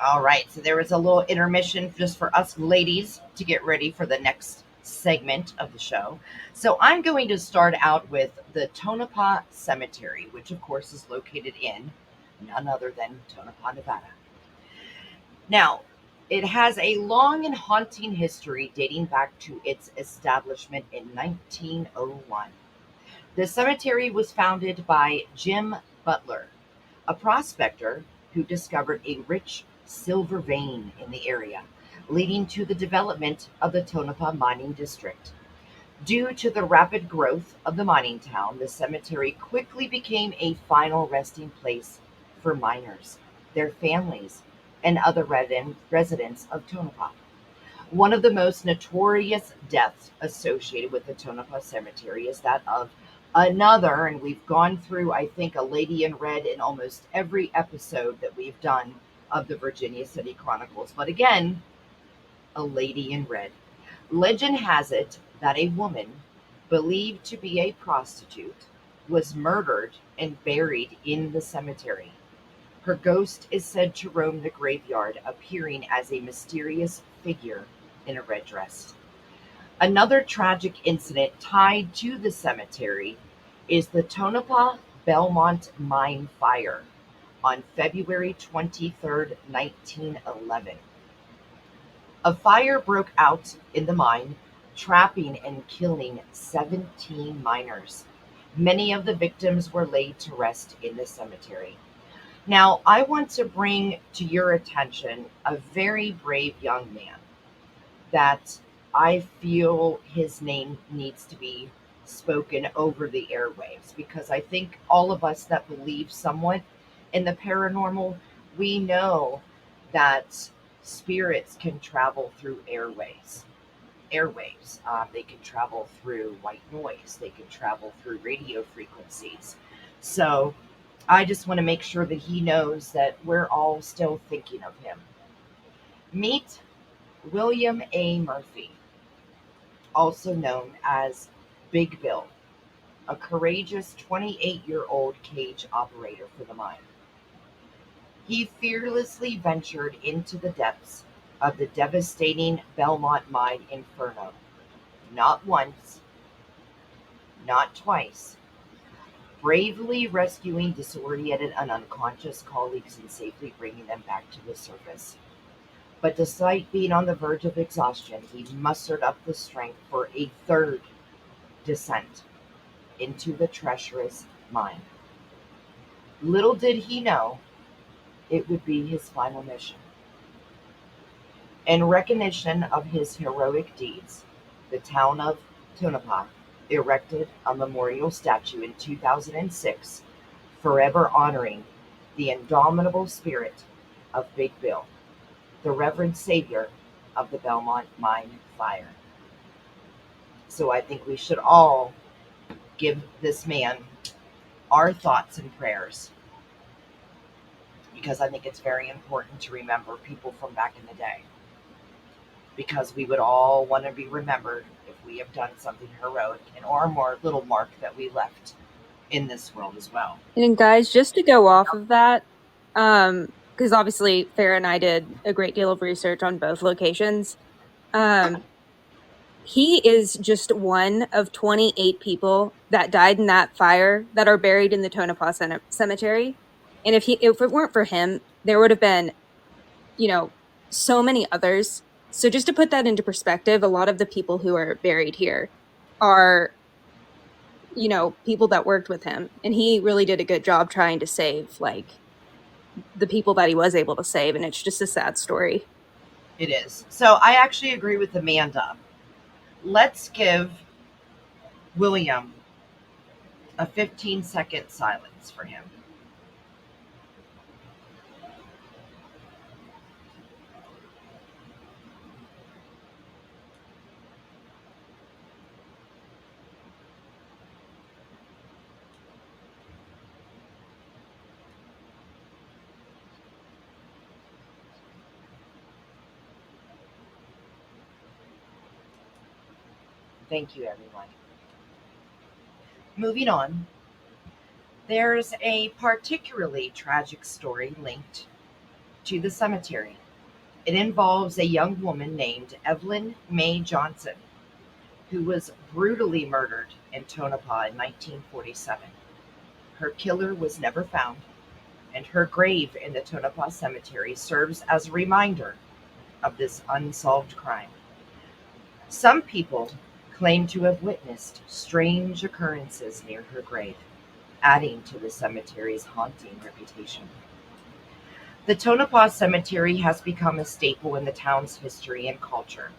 Speaker 2: All right, so there was a little intermission just for us ladies to get ready for the next segment of the show. So I'm going to start out with the Tonopah Cemetery, which of course is located in none other than Tonopah, Nevada. Now, it has a long and haunting history dating back to its establishment in 1901. The cemetery was founded by Jim Butler, a prospector who discovered a rich silver vein in the area, leading to the development of the Tonopah mining district. Due to the rapid growth of the mining town, the cemetery quickly became a final resting place for miners, their families, and other residents of Tonopah. One of the most notorious deaths associated with the Tonopah Cemetery is that of another, and we've gone through, I think, a lady in red in almost every episode that we've done of the Virginia City Chronicles. But again, a lady in red. Legend has it that a woman, believed to be a prostitute, was murdered and buried in the cemetery. Her ghost is said to roam the graveyard, appearing as a mysterious figure in a red dress. Another tragic incident tied to the cemetery is the Tonopah Belmont mine fire on February 23rd, 1911. A fire broke out in the mine, trapping and killing 17 miners. Many of the victims were laid to rest in the cemetery. Now, I want to bring to your attention a very brave young man that I feel his name needs to be spoken over the airwaves, because I think all of us that believe somewhat in the paranormal, we know that spirits can travel through airwaves. They can travel through white noise. They can travel through radio frequencies. So I just want to make sure that he knows that we're all still thinking of him. Meet William A. Murphy, also known as Big Bill, a courageous 28-year-old cage operator for the mine. He fearlessly ventured into the depths of the devastating Belmont mine inferno, not once, not twice, bravely rescuing disoriented and unconscious colleagues and safely bringing them back to the surface. But despite being on the verge of exhaustion, he mustered up the strength for a third descent into the treacherous mine. Little did he know it would be his final mission. In recognition of his heroic deeds, the town of Tonopah erected a memorial statue in 2006, forever honoring the indomitable spirit of Big Bill, the reverend savior of the Belmont mine fire. So I think we should all give this man our thoughts and prayers, because I think it's very important to remember people from back in the day, because we would all want to be remembered if we have done something heroic in our more little mark that we left in this world as well.
Speaker 3: And guys, just to go off of that, because obviously Farrah and I did a great deal of research on both locations. He is just one of 28 people that died in that fire that are buried in the Tonopah Cemetery. And if it weren't for him, there would have been, so many others. So just to put that into perspective, a lot of the people who are buried here are, people that worked with him. And he really did a good job trying to save, the people that he was able to save. And it's just a sad story.
Speaker 2: It is. So I actually agree with Amanda. Let's give William a 15-second silence for him. Thank you, everyone. Moving on, there's a particularly tragic story linked to the cemetery. It involves a young woman named Evelyn Mae Johnson, who was brutally murdered in Tonopah in 1947. Her killer was never found, and her grave in the Tonopah Cemetery serves as a reminder of this unsolved crime. Some people claim to have witnessed strange occurrences near her grave, adding to the cemetery's haunting reputation. The Tonopah Cemetery has become a staple in the town's history and culture.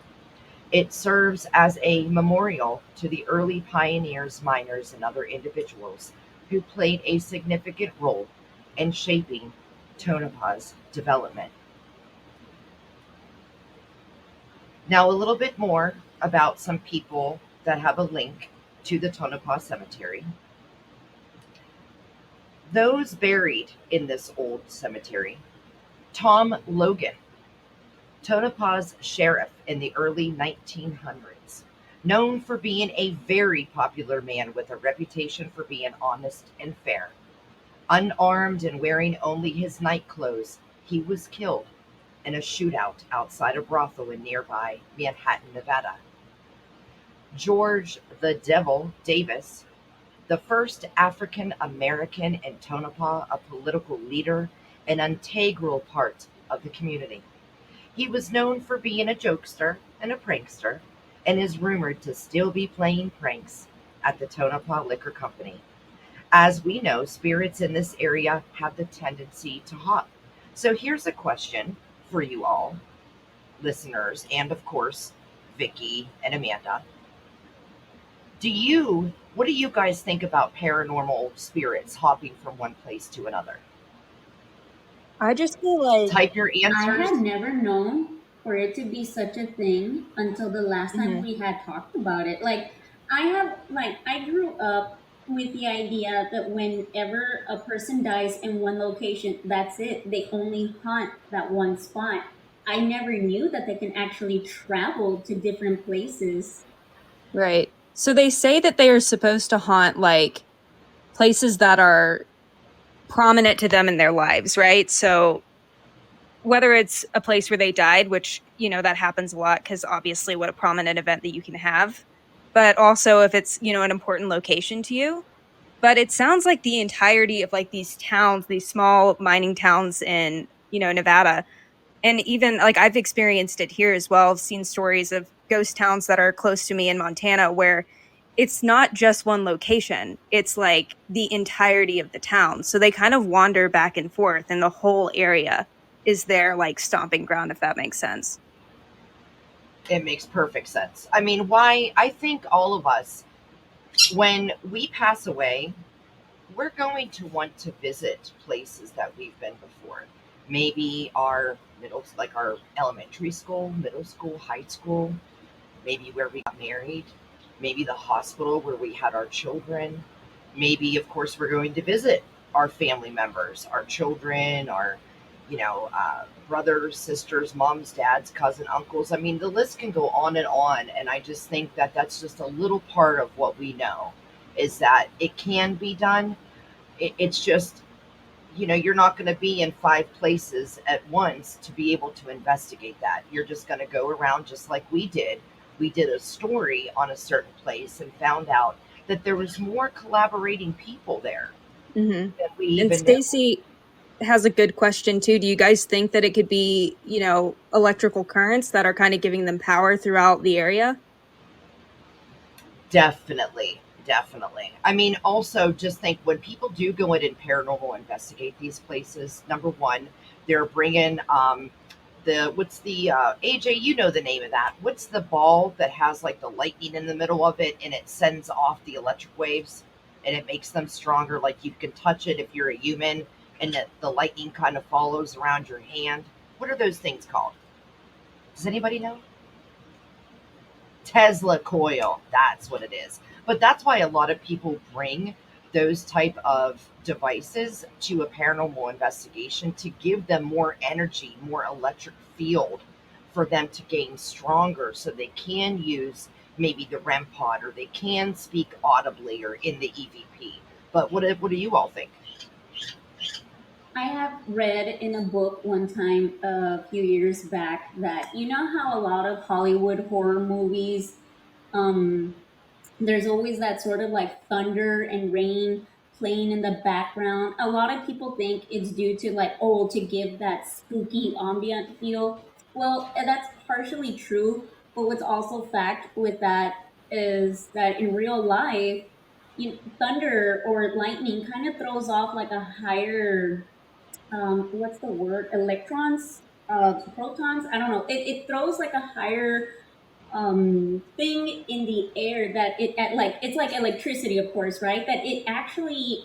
Speaker 2: It serves as a memorial to the early pioneers, miners, and other individuals who played a significant role in shaping Tonopah's development. Now, a little bit more about some people that have a link to the Tonopah Cemetery. Those buried in this old cemetery: Tom Logan, Tonopah's sheriff in the early 1900s, known for being a very popular man with a reputation for being honest and fair. Unarmed and wearing only his night clothes, he was killed in a shootout outside a brothel in nearby Manhattan, Nevada. George the Devil Davis, the first African American in Tonopah, a political leader, an integral part of the community. He was known for being a jokester and a prankster, and is rumored to still be playing pranks at the Tonopah Liquor Company. As we know, spirits in this area have the tendency to hop. So here's a question for you all, listeners, and of course, Vicky and Amanda. What do you guys think about paranormal spirits hopping from one place to another?
Speaker 3: I just feel like
Speaker 2: Type your
Speaker 5: I
Speaker 2: answers.
Speaker 5: had never known for it to be such a thing until the last time we had talked about it. I grew up with the idea that whenever a person dies in one location, that's it. They only haunt that one spot. I never knew that they can actually travel to different places.
Speaker 3: right. So they say that they are supposed to haunt places that are prominent to them in their lives, right? So whether it's a place where they died, which, that happens a lot because obviously what a prominent event that you can have, but also if it's, an important location to you. But it sounds like the entirety of like these towns, these small mining towns in, Nevada, and even like I've experienced it here as well. I've seen stories of ghost towns that are close to me in Montana where it's not just one location, it's like the entirety of the town. So they kind of wander back and forth, and the whole area is their like stomping ground, if that makes sense.
Speaker 2: It makes perfect sense. I mean, why? I think all of us, when we pass away, we're going to want to visit places that we've been before. Maybe our like our elementary school, middle school, high school, maybe where we got married, maybe the hospital where we had our children. Maybe, of course, we're going to visit our family members, our children, our, brothers, sisters, moms, dads, cousin, uncles. I mean, the list can go on and on. And I just think that that's just a little part of what we know is that it can be done. It's just, you're not going to be in 5 places at once to be able to investigate that. You're just going to go around just like we did. We did a story on a certain place and found out that there was more collaborating people there
Speaker 3: Mm-hmm.
Speaker 2: than we even
Speaker 3: And Stacy has a good question too. Do you guys think that it could be, electrical currents that are kind of giving them power throughout the area?
Speaker 2: Definitely. Definitely. I mean, also just think when people do go in and paranormal investigate these places, number one, they're bringing what's the AJ, you know the name of that. What's the ball that has like the lightning in the middle of it and it sends off the electric waves and it makes them stronger? Like you can touch it if you're a human and that the lightning kind of follows around your hand. What are those things called? Does anybody know? Tesla coil. That's what it is. But that's why a lot of people bring those type of devices to a paranormal investigation to give them more energy, more electric field for them to gain stronger so they can use maybe the REM pod or they can speak audibly or in the EVP. But what do you all think?
Speaker 5: I have read in a book one time a few years back that how a lot of Hollywood horror movies, um, there's always that sort of like thunder and rain playing in the background. A lot of people think it's due to like, oh, to give that spooky ambient feel. Well, that's partially true, but what's also fact with that is that in real life, thunder or lightning kind of throws off like a higher, what's the word, electrons, protons, I don't know, it throws like a higher thing in the air that like it's like electricity, of course, right, that it actually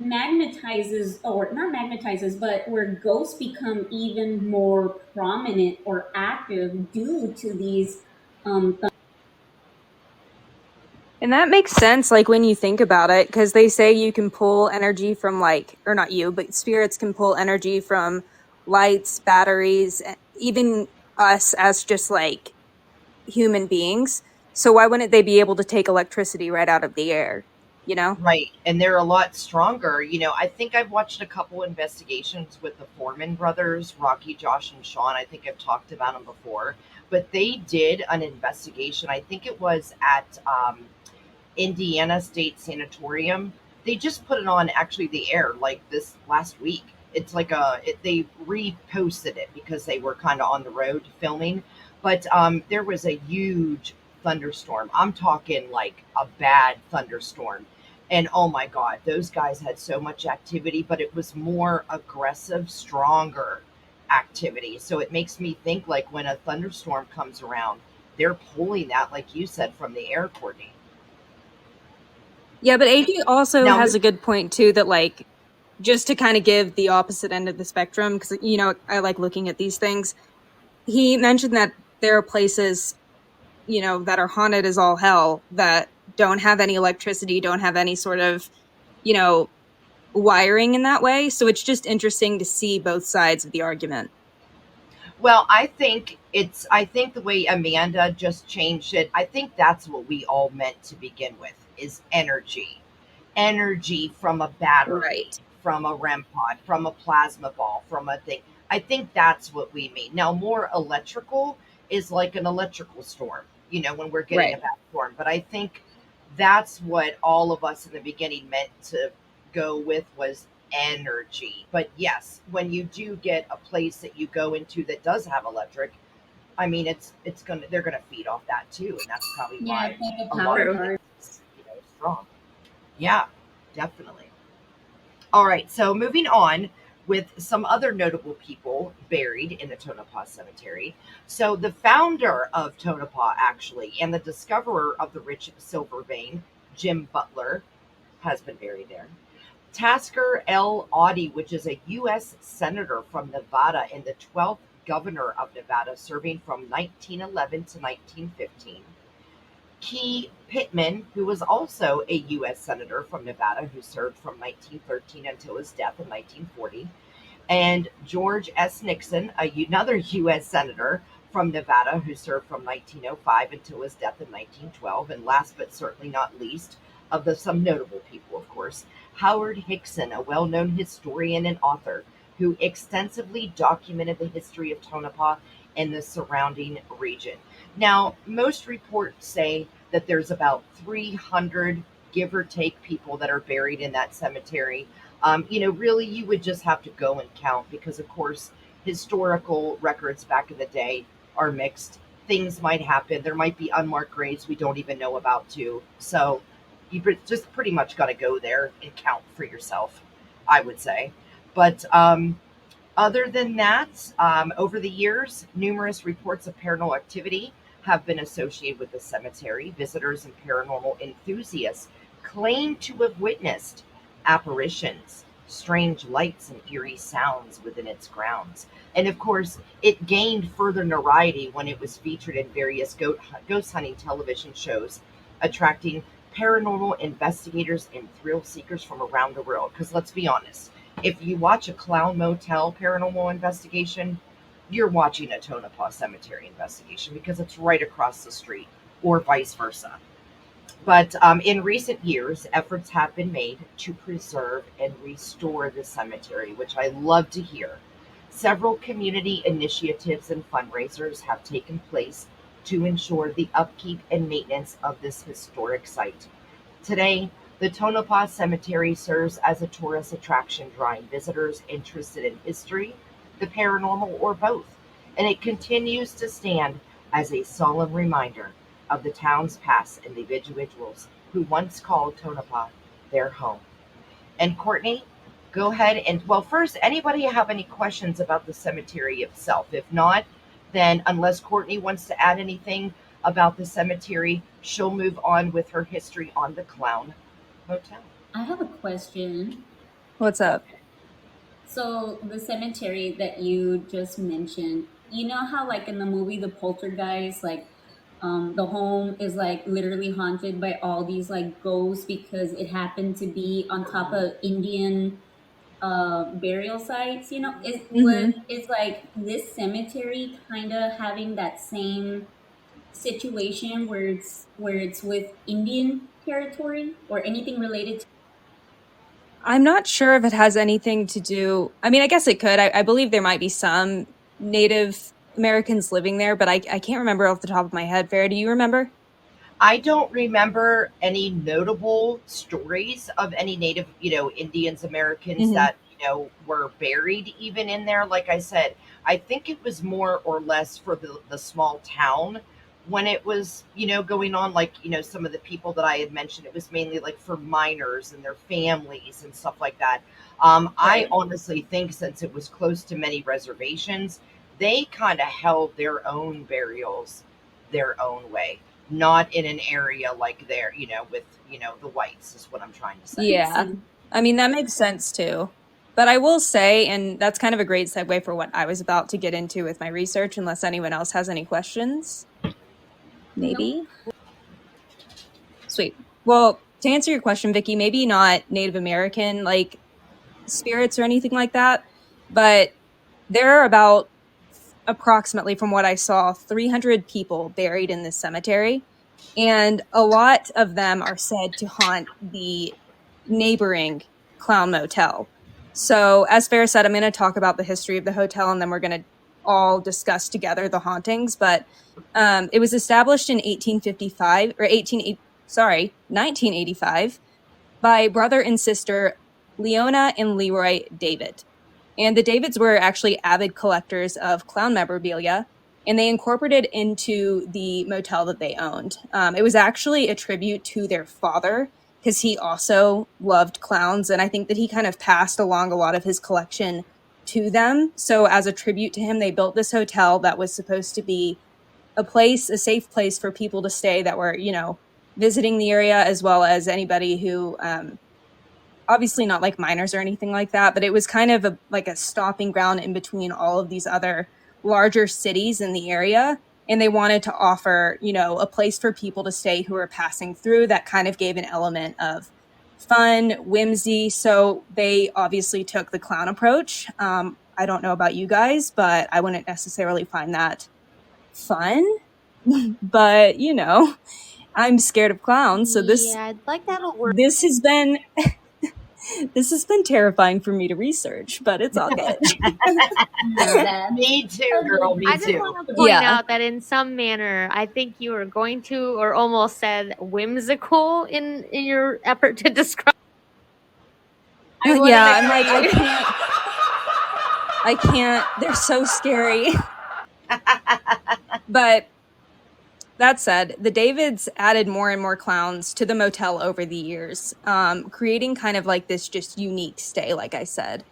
Speaker 5: magnetizes, or not magnetizes, but where ghosts become even more prominent or active due to these
Speaker 3: And that makes sense, like when you think about it, because they say you can pull energy from like, or not you, but spirits can pull energy from lights, batteries, even us as just like human beings. So why wouldn't they be able to take electricity right out of the air? You know?
Speaker 2: Right. And they're a lot stronger. I think I've watched a couple investigations with the Foreman brothers, Rocky, Josh, and Sean. I think I've talked about them before. But they did an investigation. I think it was at Indiana State Sanatorium. They just put it on actually the air like this last week. It's like they reposted it because they were kind of on the road filming. But there was a huge thunderstorm. I'm talking like a bad thunderstorm. And oh my God, those guys had so much activity, but it was more aggressive, stronger activity. So it makes me think like when a thunderstorm comes around, they're pulling that, like you said, from the air, Courtney.
Speaker 3: Yeah, but AJ also
Speaker 2: Now,
Speaker 3: has a good point too, that like, just to kind of give the opposite end of the spectrum, because I like looking at these things. He mentioned that there are places, that are haunted as all hell, that don't have any electricity, don't have any sort of, you know, wiring in that way. So it's just interesting to see both sides of the argument.
Speaker 2: well, I think the way Amanda just changed it, I think that's what we all meant to begin with is energy. Energy from a battery,
Speaker 3: Right.
Speaker 2: from a REM pod, from a plasma ball, from a thing. I think that's what we mean. Now, more electrical is like an electrical storm, when we're getting
Speaker 3: Right.
Speaker 2: a bad storm. But I think that's what all of us in the beginning meant to go with was energy. But yes, when you do get a place that you go into that does have electric, I mean, they're gonna feed off that too, and that's probably
Speaker 5: Yeah,
Speaker 2: why
Speaker 5: it's like a
Speaker 2: a lot
Speaker 5: power
Speaker 2: of
Speaker 5: cord.
Speaker 2: it is, strong. Yeah, definitely. All right, so moving on with some other notable people buried in the Tonopah Cemetery. So the founder of Tonopah, actually, and the discoverer of the rich silver vein, Jim Butler, has been buried there. Tasker L. Audie, which is a U.S. Senator from Nevada and the 12th governor of Nevada, serving from 1911 to 1915. Key Pittman, who was also a U.S. Senator from Nevada, who served from 1913 until his death in 1940. And George S. Nixon, another U.S. Senator from Nevada, who served from 1905 until his death in 1912. And last but certainly not least, some notable people, of course, Howard Hickson, a well known historian and author who extensively documented the history of Tonopah and the surrounding region. Now, most reports say that there's about 300, give or take, people that are buried in that cemetery. Really, you would just have to go and count because, of course, historical records back in the day are mixed. Things might happen. There might be unmarked graves we don't even know about, too. So just pretty much got to go there and count for yourself, I would say. But other than that, over the years, numerous reports of paranormal activity have been associated with the cemetery. Visitors and paranormal enthusiasts claim to have witnessed apparitions, strange lights, and eerie sounds within its grounds. And of course, it gained further notoriety when it was featured in various ghost hunting television shows, attracting paranormal investigators and thrill seekers from around the world. Because let's be honest, if you watch a Clown Motel paranormal investigation, you're watching a Tonopah Cemetery investigation because it's right across the street, or vice versa. But in recent years, efforts have been made to preserve and restore the cemetery, which I love to hear. Several community initiatives and fundraisers have taken place to ensure the upkeep and maintenance of this historic site. Today, the Tonopah Cemetery serves as a tourist attraction, drawing visitors interested in history, the paranormal, or both, and it continues to stand as a solemn reminder of the town's past and the individuals who once called Tonopah their home. And Courtney, go ahead and, well, first, anybody have any questions about the cemetery itself? If not, then unless Courtney wants to add anything about the cemetery, she'll move on with her history on the Clown Motel.
Speaker 5: I have a question.
Speaker 3: What's up?
Speaker 5: So the cemetery that you just mentioned, you know how like in the movie The Poltergeist, like the home is like literally haunted by all these like ghosts because it happened to be on top of Indian burial sites, is like this cemetery kind of having that same situation where it's with Indian territory or anything related to.
Speaker 3: I'm not sure if it has anything to do. I mean, I guess it could. I believe there might be some Native Americans living there, but I can't remember off the top of my head. Farrah, do you remember?
Speaker 2: I don't remember any notable stories of any Native, Indians, Americans that, were buried even in there. Like I said, I think it was more or less for the small town when it was, going on. Like, some of the people that I had mentioned, it was mainly like for miners and their families and stuff like that. I honestly think since it was close to many reservations, they kind of held their own burials their own way, not in an area like there, with, the whites is what I'm trying to say.
Speaker 3: Yeah. I mean, that makes sense too. But I will say, and that's kind of a great segue for what I was about to get into with my research, unless anyone else has any questions. Maybe?
Speaker 5: Nope.
Speaker 3: Sweet. Well, to answer your question, Vicky, maybe not Native American like spirits or anything like that, but there are about approximately, from what I saw, 300 people buried in this cemetery, and a lot of them are said to haunt the neighboring Clown Motel. So, as Farrah said, I'm going to talk about the history of the hotel, and then we're going to all discuss together the hauntings. But it was established in 1855 or 1985 by brother and sister Leona and Leroy David. And the Davids were actually avid collectors of clown memorabilia, and they incorporated into the motel that they owned. It was actually a tribute to their father because he also loved clowns, and I think that he kind of passed along a lot of his collection to them. So as a tribute to him, they built this hotel that was supposed to be a safe place for people to stay that were, visiting the area, as well as anybody who obviously not like minors or anything like that, but it was kind of like a stopping ground in between all of these other larger cities in the area. And they wanted to offer, a place for people to stay who are passing through that kind of gave an element of fun, whimsy. So they obviously took the clown approach. I don't know about you guys, but I wouldn't necessarily find that fun. But, I'm scared of clowns. So
Speaker 4: I'd like that a word.
Speaker 3: this has been this has been terrifying for me to research, but it's all good.
Speaker 2: Me too, girl. Me
Speaker 4: I just
Speaker 2: too.
Speaker 4: want to point out that in some manner, I think you were going to, or almost said, whimsical in your effort to describe.
Speaker 3: I'm like, I can't. They're so scary. But that said, the Davids added more and more clowns to the motel over the years, creating kind of like this just unique stay, like I said.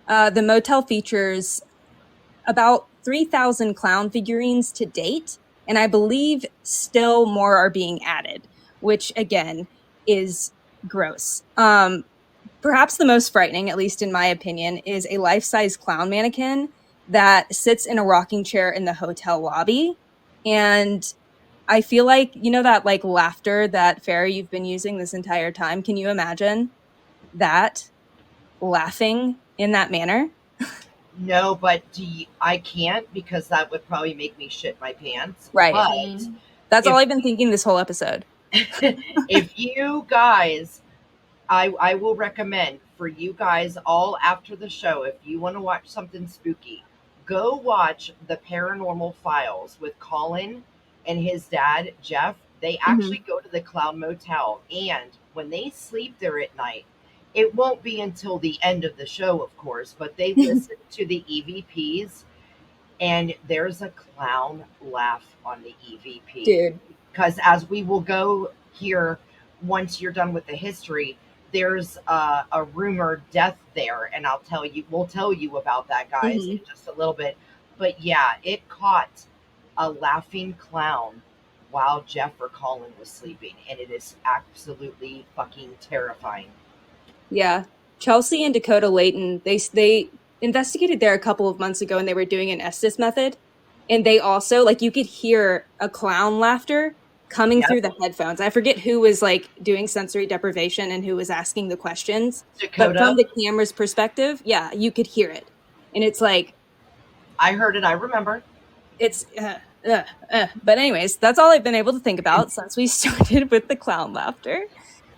Speaker 3: The motel features about 3,000 clown figurines to date, and I believe still more are being added, which again is gross. Perhaps the most frightening, at least in my opinion, is a life-size clown mannequin that sits in a rocking chair in the hotel lobby. And I feel like, that like laughter that Farrah you've been using this entire time. Can you imagine that laughing in that manner?
Speaker 2: No, but I can't, because that would probably make me shit my pants.
Speaker 3: Right.
Speaker 2: But
Speaker 3: that's all I've been thinking this whole episode.
Speaker 2: If you guys, I will recommend for you guys all after the show, if you want to watch something spooky, go watch the Paranormal Files with Colin and his dad, Jeff. They actually go to the Clown Motel, and when they sleep there at night, it won't be until the end of the show, of course, but they listen to the EVPs, and there's a clown laugh on the EVP.
Speaker 3: Dude.
Speaker 2: Because as we will go here, once you're done with the history, there's a rumored death there, and we'll tell you about that, guys, in just a little bit. But yeah, it caught a laughing clown while Jeff or Colin was sleeping, and it is absolutely fucking terrifying.
Speaker 3: Yeah. Chelsea and Dakota Layton, they investigated there a couple of months ago, and they were doing an Estes method. And they also, like, you could hear a clown laughter coming through the headphones. I forget who was like doing sensory deprivation and who was asking the questions.
Speaker 2: Dakota.
Speaker 3: But from the camera's perspective, yeah, you could hear it. And it's like,
Speaker 2: I heard it. I remember.
Speaker 3: It's, but anyways, that's all I've been able to think about since we started with the clown laughter.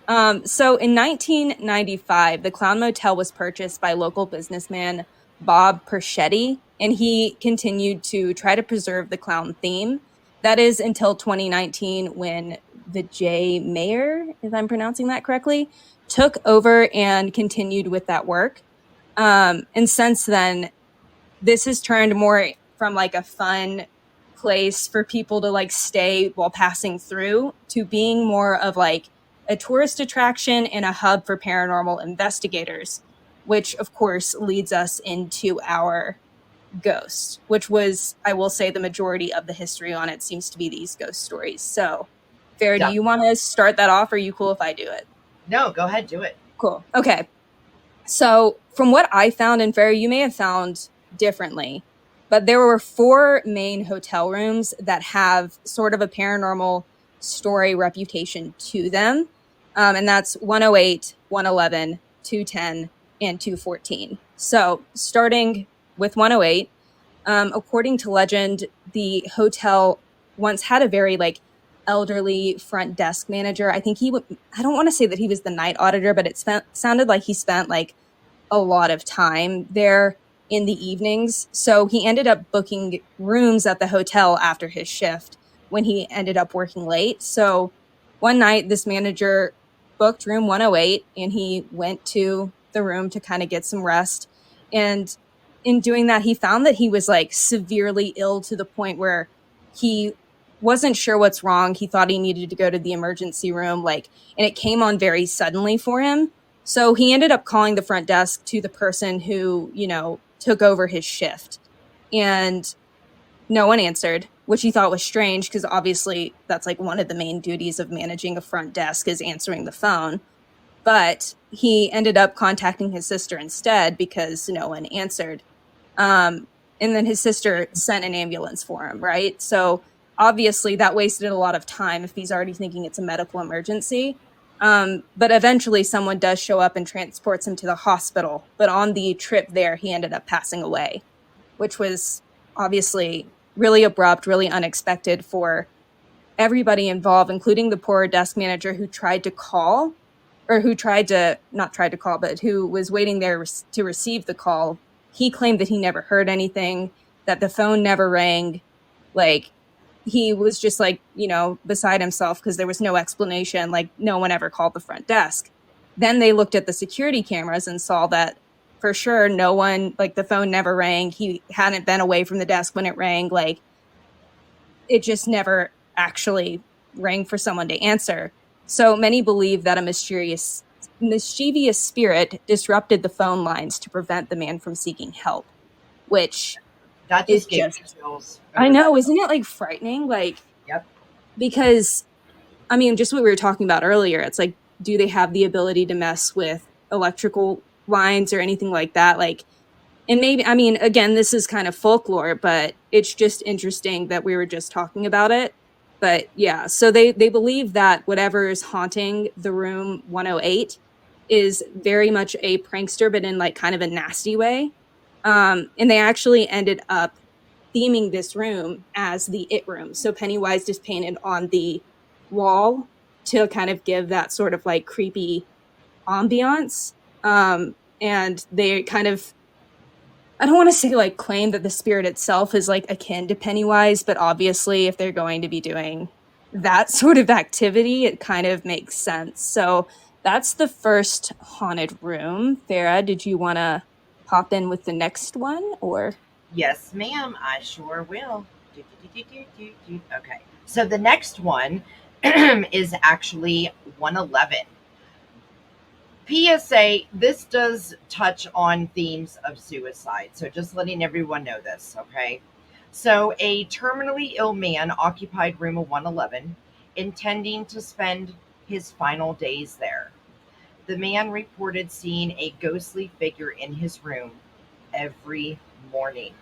Speaker 3: So in 1995, the Clown Motel was purchased by local businessman Bob Perschetti, and he continued to try to preserve the clown theme. That is until 2019, when Vijay Mayer, if I'm pronouncing that correctly, took over and continued with that work. And since then, this has turned more from like a fun place for people to like stay while passing through to being more of like a tourist attraction and a hub for paranormal investigators, which of course leads us into our ghost, which was, I will say, the majority of the history on it seems to be these ghost stories. So, Farrah, do you want to start that off, or are you cool if I do it?
Speaker 2: No, go ahead, do it.
Speaker 3: Cool. Okay. So, from what I found, and Farrah, you may have found differently, but there were 4 main hotel rooms that have sort of a paranormal story reputation to them. And that's 108, 111, 210, and 214. So, starting with 108, according to legend, the hotel once had a very like elderly front desk manager. I think I don't want to say that he was the night auditor, but it sounded like he spent like a lot of time there in the evenings. So he ended up booking rooms at the hotel after his shift when he ended up working late. So one night, this manager booked room 108 and he went to the room to kind of get some rest. And in doing that, he found that he was like severely ill to the point where he wasn't sure what's wrong. He thought he needed to go to the emergency room, like, and it came on very suddenly for him. So he ended up calling the front desk to the person who, took over his shift. And no one answered, which he thought was strange because obviously that's like one of the main duties of managing a front desk is answering the phone. But he ended up contacting his sister instead because no one answered. And then his sister sent an ambulance for him, right? So obviously that wasted a lot of time if he's already thinking it's a medical emergency. But eventually someone does show up and transports him to the hospital. But on the trip there, he ended up passing away, which was obviously really abrupt, really unexpected for everybody involved, including the poor desk manager who tried to call, or who tried to, not tried to call, but who was waiting there to receive the call. He claimed that he never heard anything, that the phone never rang. Like, he was just like, beside himself because there was no explanation. Like, no one ever called the front desk. Then they looked at the security cameras and saw that for sure no one, like, the phone never rang. He hadn't been away from the desk when it rang. Like, it just never actually rang for someone to answer. So many believe that a mischievous spirit disrupted the phone lines to prevent the man from seeking help, which
Speaker 2: That
Speaker 3: is
Speaker 2: just gave
Speaker 3: just,
Speaker 2: me chills.
Speaker 3: I know, isn't it like frightening? Like,
Speaker 2: Yep.
Speaker 3: because, I mean, just what we were talking about earlier, it's like, do they have the ability to mess with electrical lines or anything like that? Like, and maybe, I mean, again, this is kind of folklore, but it's just interesting that we were just talking about it. But yeah, so they believe that whatever is haunting the room 108 is very much a prankster, but in like kind of a nasty way. And they actually ended up theming this room as the It Room. So Pennywise just painted on the wall to kind of give that sort of like creepy ambiance. And they kind of, I don't want to say like claim that the spirit itself is like akin to Pennywise, but obviously if they're going to be doing that sort of activity, it kind of makes sense. So that's the first haunted room. Farrah, did you want to pop in with the next one or?
Speaker 2: Yes, ma'am. I sure will. Okay. So the next one is actually 111. PSA, this does touch on themes of suicide. So just letting everyone know this, okay? So a terminally ill man occupied room 111, intending to spend his final days there. The man reported seeing a ghostly figure in his room every morning.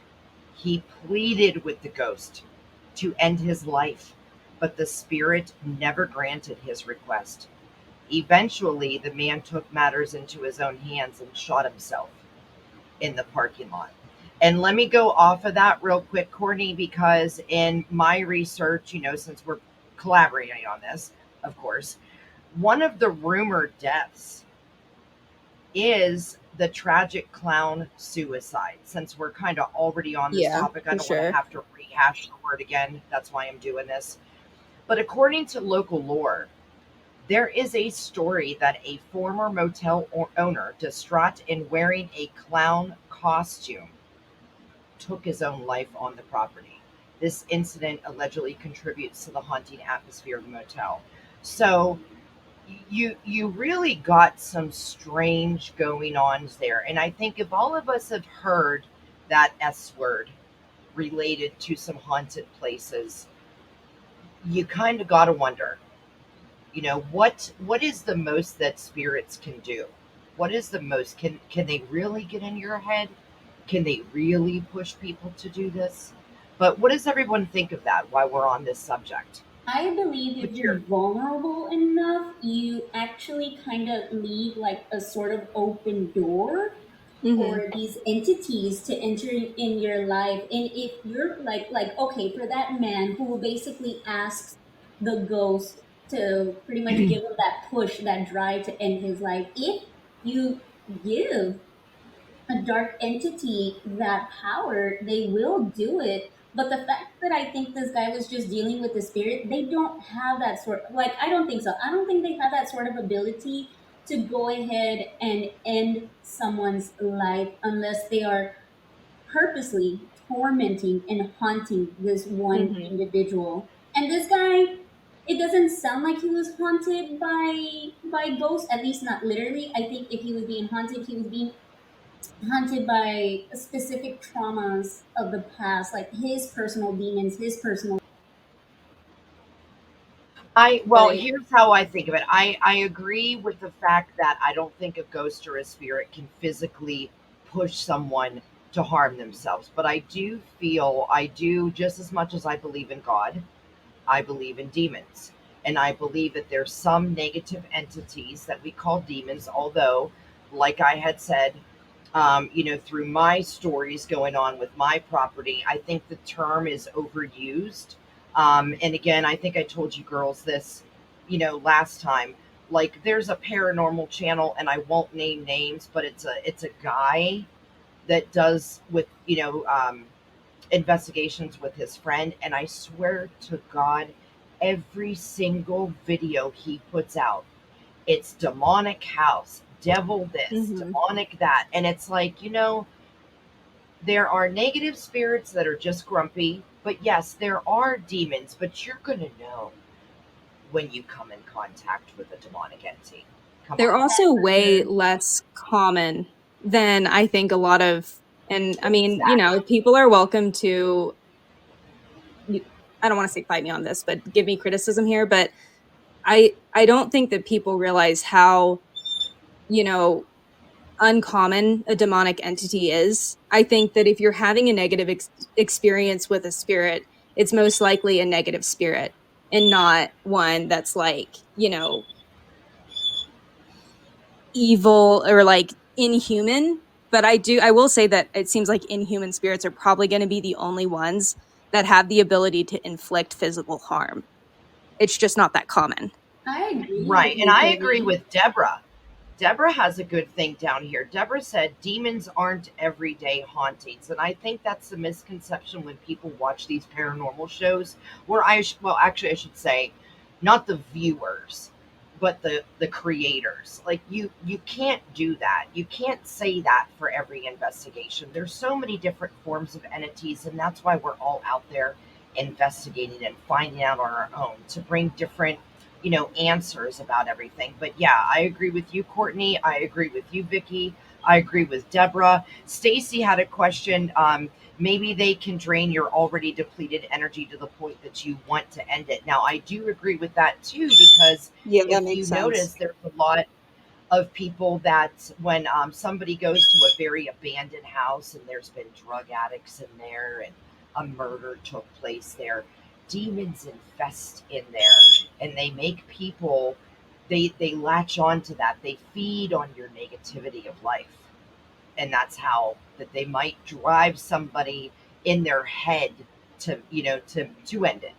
Speaker 2: He pleaded with the ghost to end his life, but the spirit never granted his request. Eventually, the man took matters into his own hands and shot himself in the parking lot. And let me go off of that real quick, Courtney, because in my research, since we're collaborating on this, of course, one of the rumored deaths is the tragic clown suicide. Since we're kind of already on this topic, I don't want to have to rehash the word again. That's why I'm doing this. But according to local lore, there is a story that a former motel owner, distraught and wearing a clown costume, took his own life on the property. This incident allegedly contributes to the haunting atmosphere of the motel. So you really got some strange going on there. And I think if all of us have heard that S word related to some haunted places, you kind of got to wonder, what is the most that spirits can do? What is the most? Can they really get in your head? Can they really push people to do this? But what does everyone think of that while we're on this subject?
Speaker 5: I believe if you're vulnerable enough, you actually kind of leave like a sort of open door for these entities to enter in your life. And if you're like okay, for that man who basically asks the ghost to pretty much give him that push, that drive to end his life, if you give a dark entity that power, they will do it. But the fact that I think this guy was just dealing with the spirit, they don't have that sort, like, I don't think so. I don't think they have that sort of ability to go ahead and end someone's life unless they are purposely tormenting and haunting this one
Speaker 2: Hmm.
Speaker 5: individual. And this guy, it doesn't sound like he was haunted by ghosts, at least not literally. I think if he was being haunted, he was being haunted by specific traumas of the past, like his personal demons, his personal.
Speaker 2: Well,
Speaker 3: Right.
Speaker 2: here's how I think of it. I agree with the fact that I don't think a ghost or a spirit can physically push someone to harm themselves. But I do, just as much as I believe in God, I believe in demons. And I believe that there's some negative entities that we call demons, although, like I had said, through my stories going on with my property, I think the term is overused. And again, I think I told you girls this, last time. Like, there's a paranormal channel, and I won't name names, but it's a guy that does with investigations with his friend, and I swear to God, every single video he puts out, it's demonic house, devil this,
Speaker 3: Hmm.
Speaker 2: demonic that. And it's like, there are negative spirits that are just grumpy, but yes, there are demons, but you're going to know when you come in contact with a demonic entity. Come
Speaker 3: They're
Speaker 2: on.
Speaker 3: also way less common than I think a lot of, and I mean,
Speaker 2: Exactly.
Speaker 3: people are welcome to, I don't want to say fight me on this, but give me criticism here. But I don't think that people realize how, you know, uncommon a demonic entity is. I think that if you're having a negative experience with a spirit, it's most likely a negative spirit and not one that's like, evil or like inhuman. But I will say that it seems like inhuman spirits are probably going to be the only ones that have the ability to inflict physical harm. It's just not that common.
Speaker 5: I agree with
Speaker 2: Right. And
Speaker 5: you,
Speaker 2: I agree
Speaker 5: Courtney.
Speaker 2: with Deborah. Deborah has a good thing down here. Deborah said demons aren't everyday hauntings. And I think that's the misconception when people watch these paranormal shows, where well, actually, I should say, not the viewers, but the creators. Like, you can't do that. You can't say that for every investigation. There's so many different forms of entities, and that's why we're all out there investigating and finding out on our own to bring different answers about everything. But yeah, I agree with you, Courtney. I agree with you, Vicky. I agree with Deborah. Stacy had a question. Maybe they can drain your already depleted energy to the point that you want to end it. Now, I do agree with that too, because
Speaker 3: Yeah, that
Speaker 2: if you
Speaker 3: makes sense.
Speaker 2: notice, there's a lot of people that when somebody goes to a very abandoned house and there's been drug addicts in there and a murder took place there, demons infest in there, and they make people, they latch on to that, they feed on your negativity of life, and that's how that they might drive somebody in their head to to end it.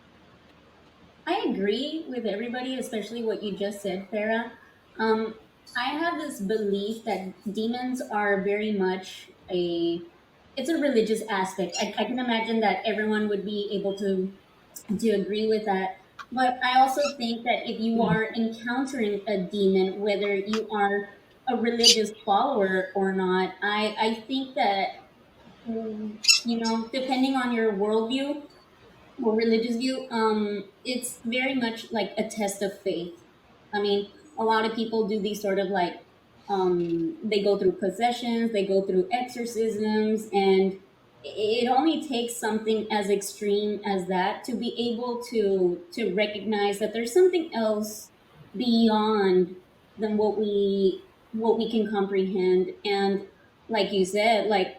Speaker 5: I agree with everybody, especially what you just said, Farrah. Um, I have this belief that demons are very much it's a religious aspect. I can imagine that everyone would be able to agree with that. But I also think that if you are encountering a demon, whether you are a religious follower or not, I think that, depending on your worldview, or religious view, it's very much like a test of faith. I mean, a lot of people do these sort of like, they go through possessions, they go through exorcisms, and it only takes something as extreme as that to be able to recognize that there's something else beyond than what we can comprehend. And like you said, like,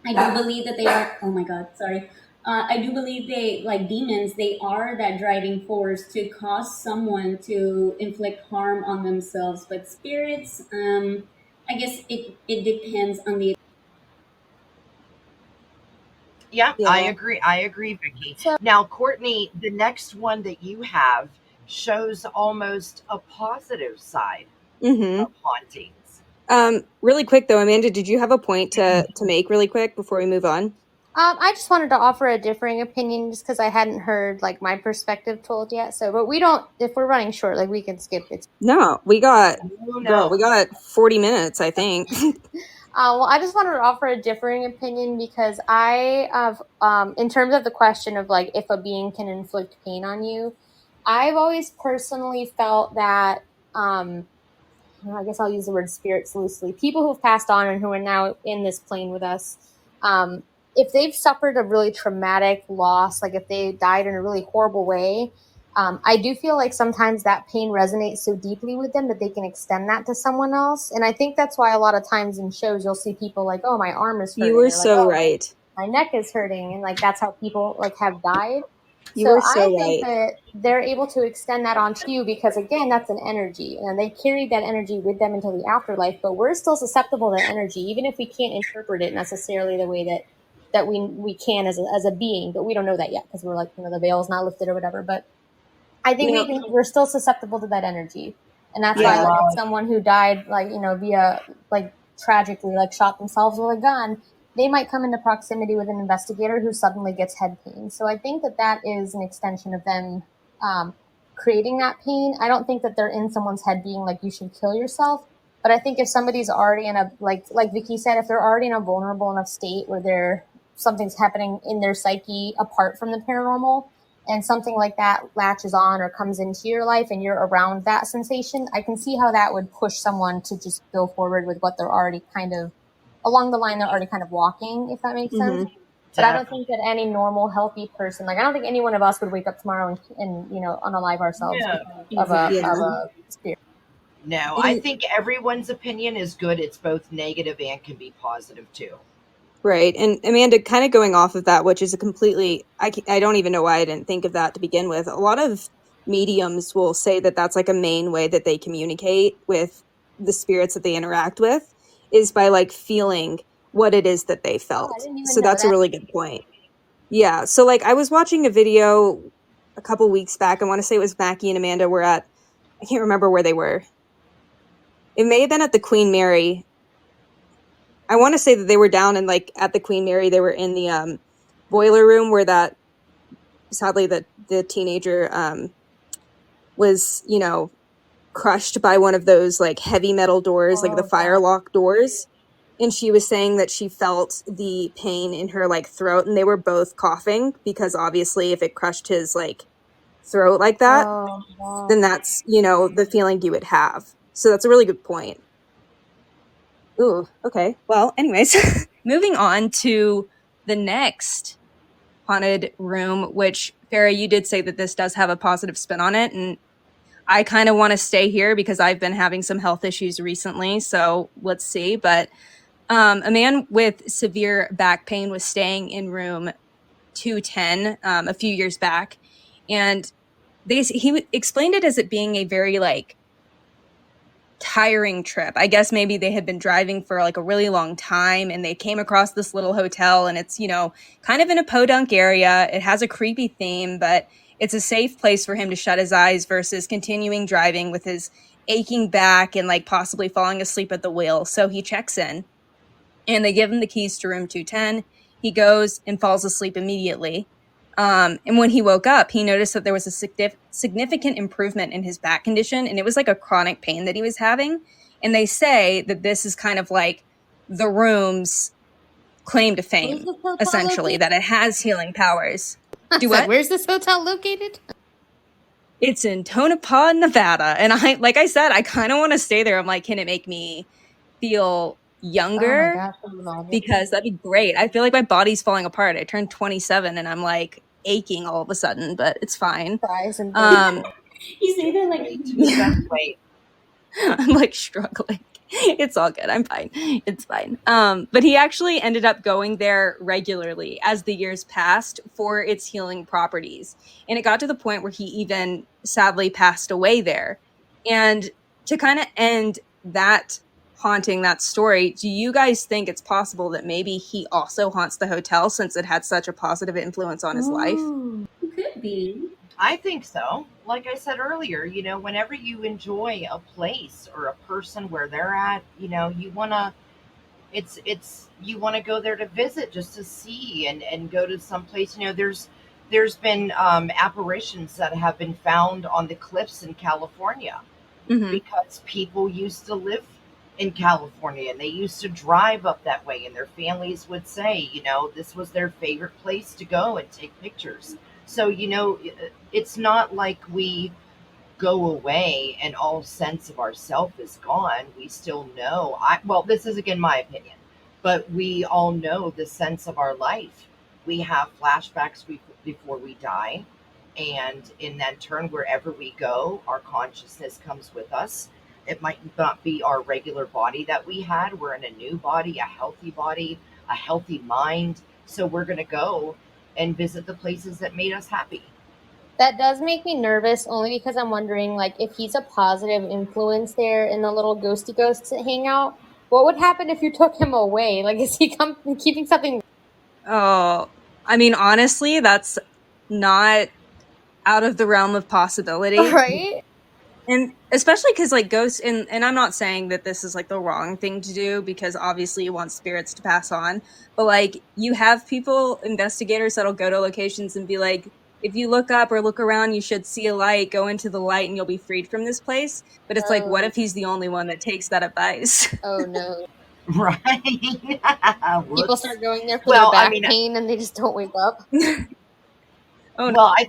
Speaker 5: I do believe that they are. Oh my God, sorry. I do believe they, like demons, they are that driving force to cause someone to inflict harm on themselves. But spirits, I guess it depends on the.
Speaker 2: Yeah, I
Speaker 3: Yeah.
Speaker 2: agree. I agree, Vicky.
Speaker 4: So
Speaker 2: Now, Courtney, the next one that you have shows almost a positive side
Speaker 3: Hmm.
Speaker 2: of hauntings.
Speaker 3: Really quick though, Amanda, did you have a point to make really quick before we move on?
Speaker 4: I just wanted to offer a differing opinion just because I hadn't heard like my perspective told yet. So, but we don't, if we're running short, like we can skip it.
Speaker 3: No, we got,
Speaker 2: No.
Speaker 3: girl, we got 40 minutes, I think.
Speaker 4: Well, I just wanted to offer a differing opinion because I have, in terms of the question of like if a being can inflict pain on you, I've always personally felt that, I guess I'll use the word spirits loosely. People who've passed on and who are now in this plane with us, if they've suffered a really traumatic loss, like if they died in a really horrible way, I do feel like sometimes that pain resonates so deeply with them that they can extend that to someone else. And I think that's why a lot of times in shows you'll see people like, oh, my arm is hurting.
Speaker 3: You were
Speaker 4: like,
Speaker 3: so right.
Speaker 4: My neck is hurting. And like that's how people like have died.
Speaker 3: You were so
Speaker 4: I think that they're able to extend that onto you because, again, that's an energy. And they carry that energy with them into the afterlife. But we're still susceptible to energy, even if we can't interpret it necessarily the way that we can as a being. But we don't know that yet because we're like, the veil's not lifted or whatever. But I think we're still susceptible to that energy. And that's why like, if someone who died, like, via, like, tragically, like, shot themselves with a gun, they might come into proximity with an investigator who suddenly gets head pain. So I think that is an extension of them creating that pain. I don't think that they're in someone's head being like, you should kill yourself. But I think if somebody's already in a, like Vicky said, if they're already in a vulnerable enough state where something's happening in their psyche apart from the paranormal, and something like that latches on or comes into your life and you're around that sensation, I can see how that would push someone to just go forward with what they're already kind of along the line they're already kind of walking, if that makes sense. But I don't think that any normal, healthy person, like I don't think any one of us would wake up tomorrow and unalive ourselves of a spirit.
Speaker 2: No, I think everyone's opinion is good. It's both negative and can be positive too.
Speaker 3: Right. And Amanda, kind of going off of that, which is a completely, I don't even know why I didn't think of that to begin with. A lot of mediums will say that that's like a main way that they communicate with the spirits that they interact with is by like feeling what it is that they felt. So that's a really good point. Yeah. So like I was watching a video a couple weeks back. I want to say it was Mackie and Amanda were at, I can't remember where they were. It may have been at the Queen Mary. I want to say that they were down in like at the Queen Mary. They were in the boiler room where that sadly the teenager was, crushed by one of those like heavy metal doors, like the fire lock doors. And she was saying that she felt the pain in her like throat, and they were both coughing because obviously if it crushed his like throat like that, then that's, the feeling you would have. So that's a really good point. Ooh, okay. Well, anyways, moving on to the next haunted room, which Farrah, you did say that this does have a positive spin on it. And I kind of want to stay here because I've been having some health issues recently. So let's see. But a man with severe back pain was staying in room 210 a few years back. And he explained it as it being a very like tiring trip. I guess maybe they had been driving for like a really long time and they came across this little hotel, and it's, kind of in a podunk area. It has a creepy theme, but it's a safe place for him to shut his eyes versus continuing driving with his aching back and like possibly falling asleep at the wheel. So he checks in and they give him the keys to room 210. He goes and falls asleep immediately. And when he woke up, he noticed that there was a significant improvement in his back condition, and it was like a chronic pain that he was having. And they say that this is kind of like the room's claim to fame, essentially, that it has healing powers.
Speaker 7: Where's this hotel located?
Speaker 3: It's in Tonopah, Nevada. And like I said, I kind of want to stay there. I'm like, can it make me feel younger? Because that'd be great. I feel like my body's falling apart. I turned 27 and I'm like aching all of a sudden, but it's fine.
Speaker 5: You say that like
Speaker 2: wait.
Speaker 3: I'm like struggling. It's all good. I'm fine. It's fine. But he actually ended up going there regularly as the years passed for its healing properties. And it got to the point where he even sadly passed away there. And to kind of end that haunting, that story, do you guys think it's possible that maybe he also haunts the hotel since it had such a positive influence on his life?
Speaker 5: It could be.
Speaker 2: I think so. Like I said earlier, whenever you enjoy a place or a person where they're at, you want to it's you want to go there to visit just to see and go to some place. There's been apparitions that have been found on the cliffs in California
Speaker 3: Hmm.
Speaker 2: because people used to live in California and they used to drive up that way, and their families would say, this was their favorite place to go and take pictures. So, it's not like we go away and all sense of ourself is gone. We still know. Well, this is again my opinion, but we all know the sense of our life. We have flashbacks before we die, and in that turn, wherever we go, our consciousness comes with us. It might not be our regular body that we had. We're in a new body, a healthy mind. So we're going to go and visit the places that made us happy.
Speaker 4: That does make me nervous only because I'm wondering, like, if he's a positive influence there in the little ghosty ghosts that hang out, what would happen if you took him away? Like, is he keeping something?
Speaker 3: Oh, I mean, honestly, that's not out of the realm of possibility.
Speaker 4: Right?
Speaker 3: And especially because like ghosts, and I'm not saying that this is like the wrong thing to do, because obviously you want spirits to pass on, but like you have people, investigators, that'll go to locations and be like, if you look up or look around, you should see a light, go into the light and you'll be freed from this place. But it's like, what
Speaker 4: Oh,
Speaker 3: if he's the only one that takes that advice?
Speaker 4: oh no.
Speaker 2: Right.
Speaker 4: People
Speaker 2: Whoops.
Speaker 4: start going there for
Speaker 2: Well,
Speaker 4: their
Speaker 2: I
Speaker 4: back
Speaker 2: mean,
Speaker 4: pain and they just don't wake up.
Speaker 3: Oh no.
Speaker 2: well, I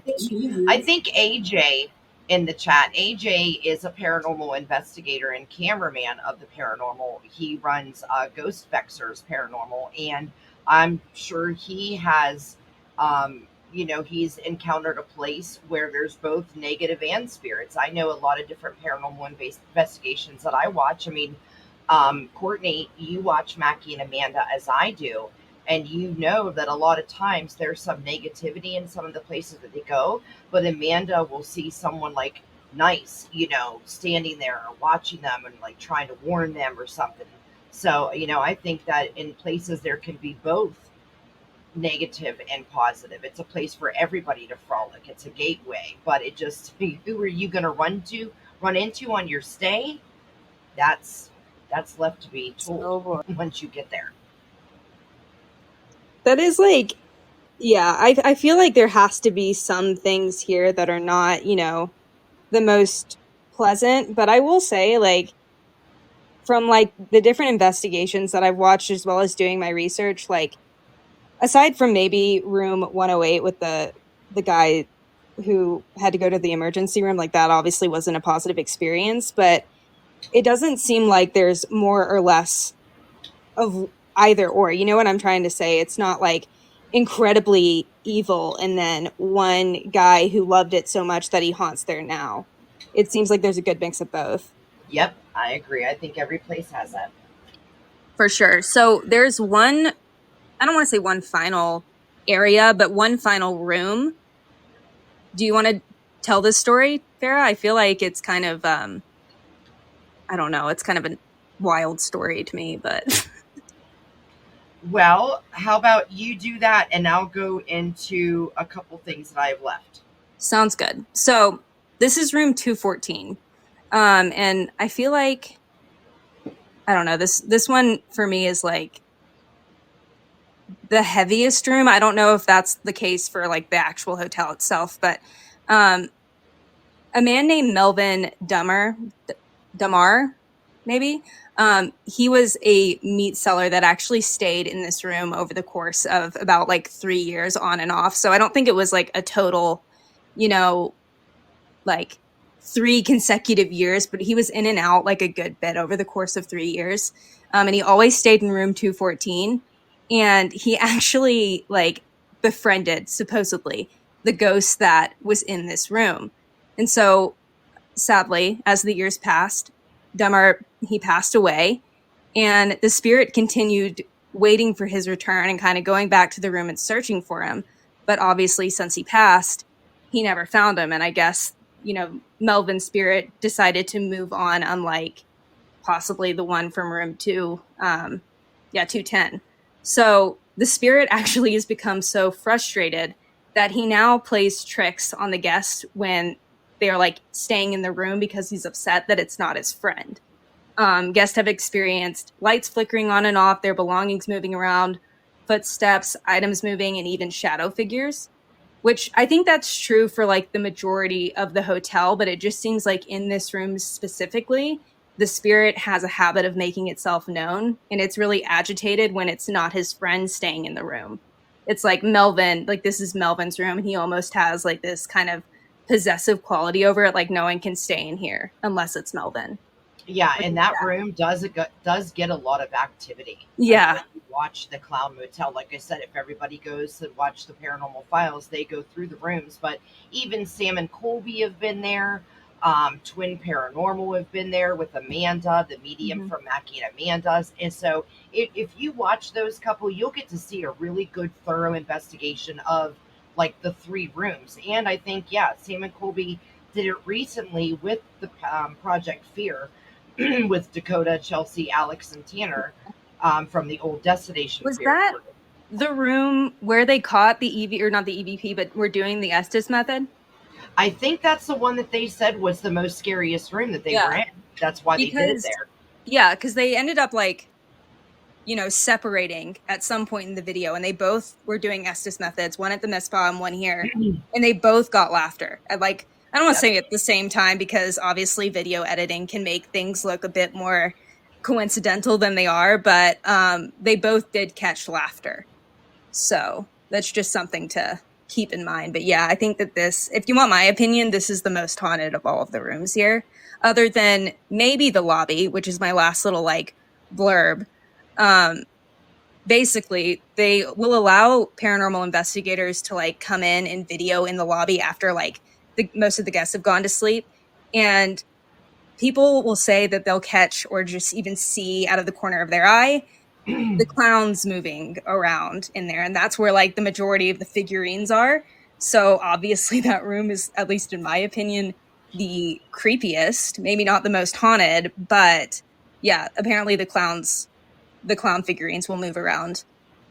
Speaker 2: think AJ in the chat. AJ is a paranormal investigator and cameraman of the paranormal. He runs Ghost Vexers Paranormal, and I'm sure he has, he's encountered a place where there's both negative and spirits. I know a lot of different paranormal investigations that I watch. I mean, Courtney, you watch Mackie and Amanda as I do, and you know that a lot of times there's some negativity in some of the places that they go, but Amanda will see someone like nice, standing there or watching them and like trying to warn them or something. So, I think that in places there can be both negative and positive. It's a place for everybody to frolic. It's a gateway, but it just who are you going to run into on your stay? That's left to be told
Speaker 4: Oh boy.
Speaker 2: once you get there.
Speaker 3: That is like, yeah, I feel like there has to be some things here that are not, the most pleasant. But I will say, like, from like the different investigations that I've watched as well as doing my research, like aside from maybe room 108 with the guy who had to go to the emergency room, like that obviously wasn't a positive experience, but it doesn't seem like there's more or less of either or. You know what I'm trying to say? It's not like incredibly evil and then one guy who loved it so much that he haunts there now. It seems like there's a good mix of both.
Speaker 2: Yep, I agree. I think every place has that.
Speaker 3: For sure. So there's one, I don't want to say one final area, but one final room. Do you want to tell this story, Farrah? I feel like it's kind of, I don't know, it's kind of a wild story to me, but.
Speaker 2: Well, how about you do that and I'll go into a couple things that I have left.
Speaker 3: Sounds good. So this is room 214. And I feel like, I don't know, this one for me is like the heaviest room. I don't know if that's the case for like the actual hotel itself, but a man named Melvin Dumar, maybe. He was a meat seller that actually stayed in this room over the course of about like 3 years on and off. So I don't think it was like a total, like 3 consecutive years, but he was in and out like a good bit over the course of 3 years. And he always stayed in room 214. And he actually like befriended, supposedly, the ghost that was in this room. And so sadly, as the years passed, Dummer, he passed away, and the spirit continued waiting for his return and kind of going back to the room and searching for him. But obviously, since he passed, he never found him. And I guess, Melvin's spirit decided to move on, unlike possibly the one from room 210. So the spirit actually has become so frustrated that he now plays tricks on the guests when they're like staying in the room because he's upset that it's not his friend. Guests have experienced lights flickering on and off, their belongings moving around, footsteps, items moving, and even shadow figures, which I think that's true for like the majority of the hotel, but it just seems like in this room specifically, the spirit has a habit of making itself known, and it's really agitated when it's not his friend staying in the room. It's like Melvin, like this is Melvin's room, and he almost has like this kind of possessive quality over it, like no one can stay in here unless it's Melvin.
Speaker 2: Yeah, and that room does get a lot of activity.
Speaker 3: Yeah.
Speaker 2: Like, when you watch the Clown Motel, like I said, if everybody goes to watch the Paranormal Files, they go through the rooms. But even Sam and Colby have been there. Twin Paranormal have been there with Amanda, the medium from Mackie and Amanda's. And so if you watch those couple, you'll get to see a really good, thorough investigation of like the three rooms. And I think, yeah, Sam and Colby did it recently with the Project Fear. With Dakota, Chelsea, Alex, and Tanner from the old Destination.
Speaker 3: Was that the room where they caught the EV, or not the EVP, but were doing the Estes method?
Speaker 2: I think that's the one that they said was the most scariest room that they were in. That's why they did it there.
Speaker 3: Yeah, because they ended up like, you know, separating at some point in the video, and they both were doing Estes methods, one at the Mizpah and one here, and they both got laughter. And like, I don't want to say at the same time, because obviously video editing can make things look a bit more coincidental than they are, but they both did catch laughter. So that's just something to keep in mind. But yeah, I think that this, if you want my opinion, this is the most haunted of all of the rooms here, other than maybe the lobby, which is my last little like blurb. Basically, they will allow paranormal investigators to like come in and video in the lobby after like most of the guests have gone to sleep, and people will say that they'll catch or just even see out of the corner of their eye the clowns moving around in there, and that's where like the majority of the figurines are. So obviously that room is, at least in my opinion, the creepiest, maybe not the most haunted, but yeah, apparently the clown figurines will move around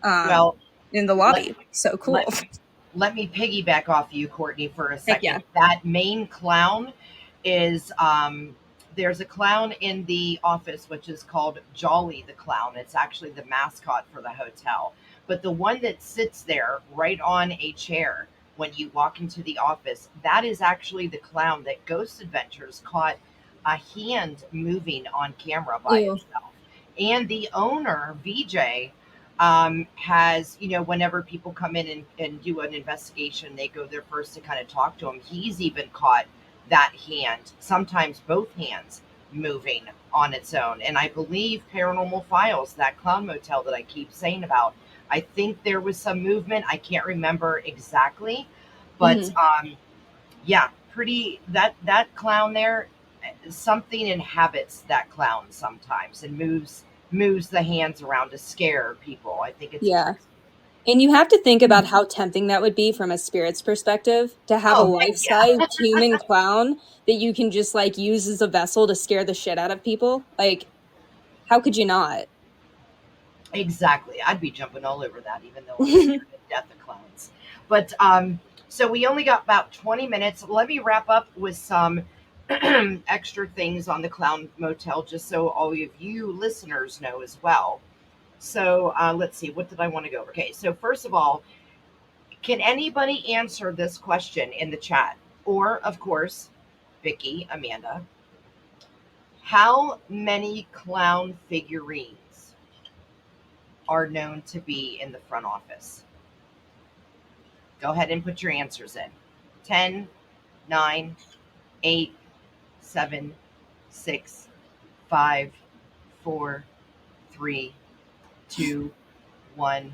Speaker 3: in the lobby. So cool.
Speaker 2: Let me piggyback off you, Courtney, for a second. Yeah. That main clown is there's a clown in the office which is called Jolly the Clown. It's actually the mascot for the hotel. But the one that sits there right on a chair when you walk into the office, that is actually the clown that Ghost Adventures caught a hand moving on camera by itself. And the owner, VJ, has, you know, whenever people come in and do an investigation, they go there first to kind of talk to him. He's even caught that hand, sometimes both hands, moving on its own. And I believe Paranormal Files, that Clown Motel that I keep saying about, I think there was some movement. I can't remember exactly, but yeah, pretty, that clown there, something inhabits that clown sometimes and moves the hands around to scare people. I think it's
Speaker 3: crazy. And you have to think about how tempting that would be from a spirit's perspective, to have a life-size human clown that you can just like use as a vessel to scare the shit out of people. Like, how could you not?
Speaker 2: Exactly. I'd be jumping all over that, even though I'm scared to death of clowns. But so we only got about 20 minutes. Let me wrap up with some extra things on the Clown Motel, just so all of you listeners know as well. So let's see, what did I want to go over? Okay, so first of all, can anybody answer this question in the chat? Or, of course, Vicky, Amanda, how many clown figurines are known to be in the front office? Go ahead and put your answers in. 10, 9, 8, 7, 6, 5, 4, 3, 2, 1.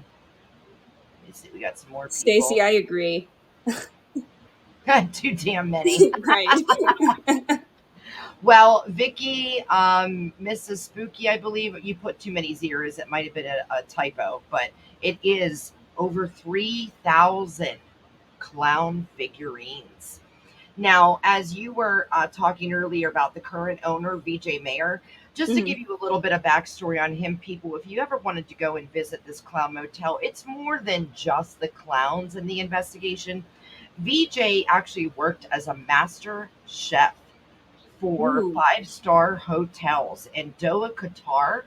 Speaker 2: Let's see, we got some more people.
Speaker 3: Stacy, I agree.
Speaker 2: Too damn many. Right. Well, Vicky, Mrs. Spooky, I believe you put too many zeros. It might have been a typo, but it is over 3,000 clown figurines. Now, as you were talking earlier about the current owner, VJ Mayer, just to
Speaker 3: Mhm.
Speaker 2: give you a little bit of backstory on him, people, if you ever wanted to go and visit this Clown Motel, it's more than just the clowns in the investigation. VJ actually worked as a master chef for
Speaker 3: Ooh.
Speaker 2: 5-star hotels in Doha, Qatar,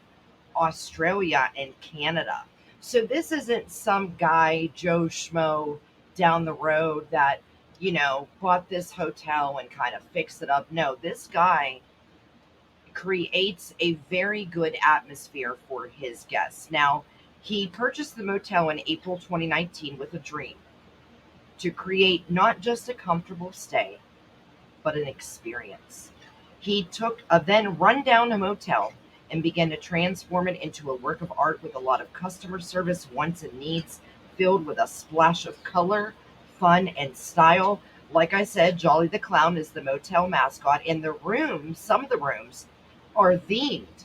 Speaker 2: Australia, and Canada. So this isn't some guy, Joe Schmo, down the road that, bought this hotel and kind of fixed it up. No, this guy creates a very good atmosphere for his guests. Now, he purchased the motel in April 2019 with a dream to create not just a comfortable stay, but an experience. He took a then rundown motel and began to transform it into a work of art with a lot of customer service wants and needs, filled with a splash of color, fun, and style. Like I said, Jolly the Clown is the motel mascot, and the rooms, some of the rooms, are themed.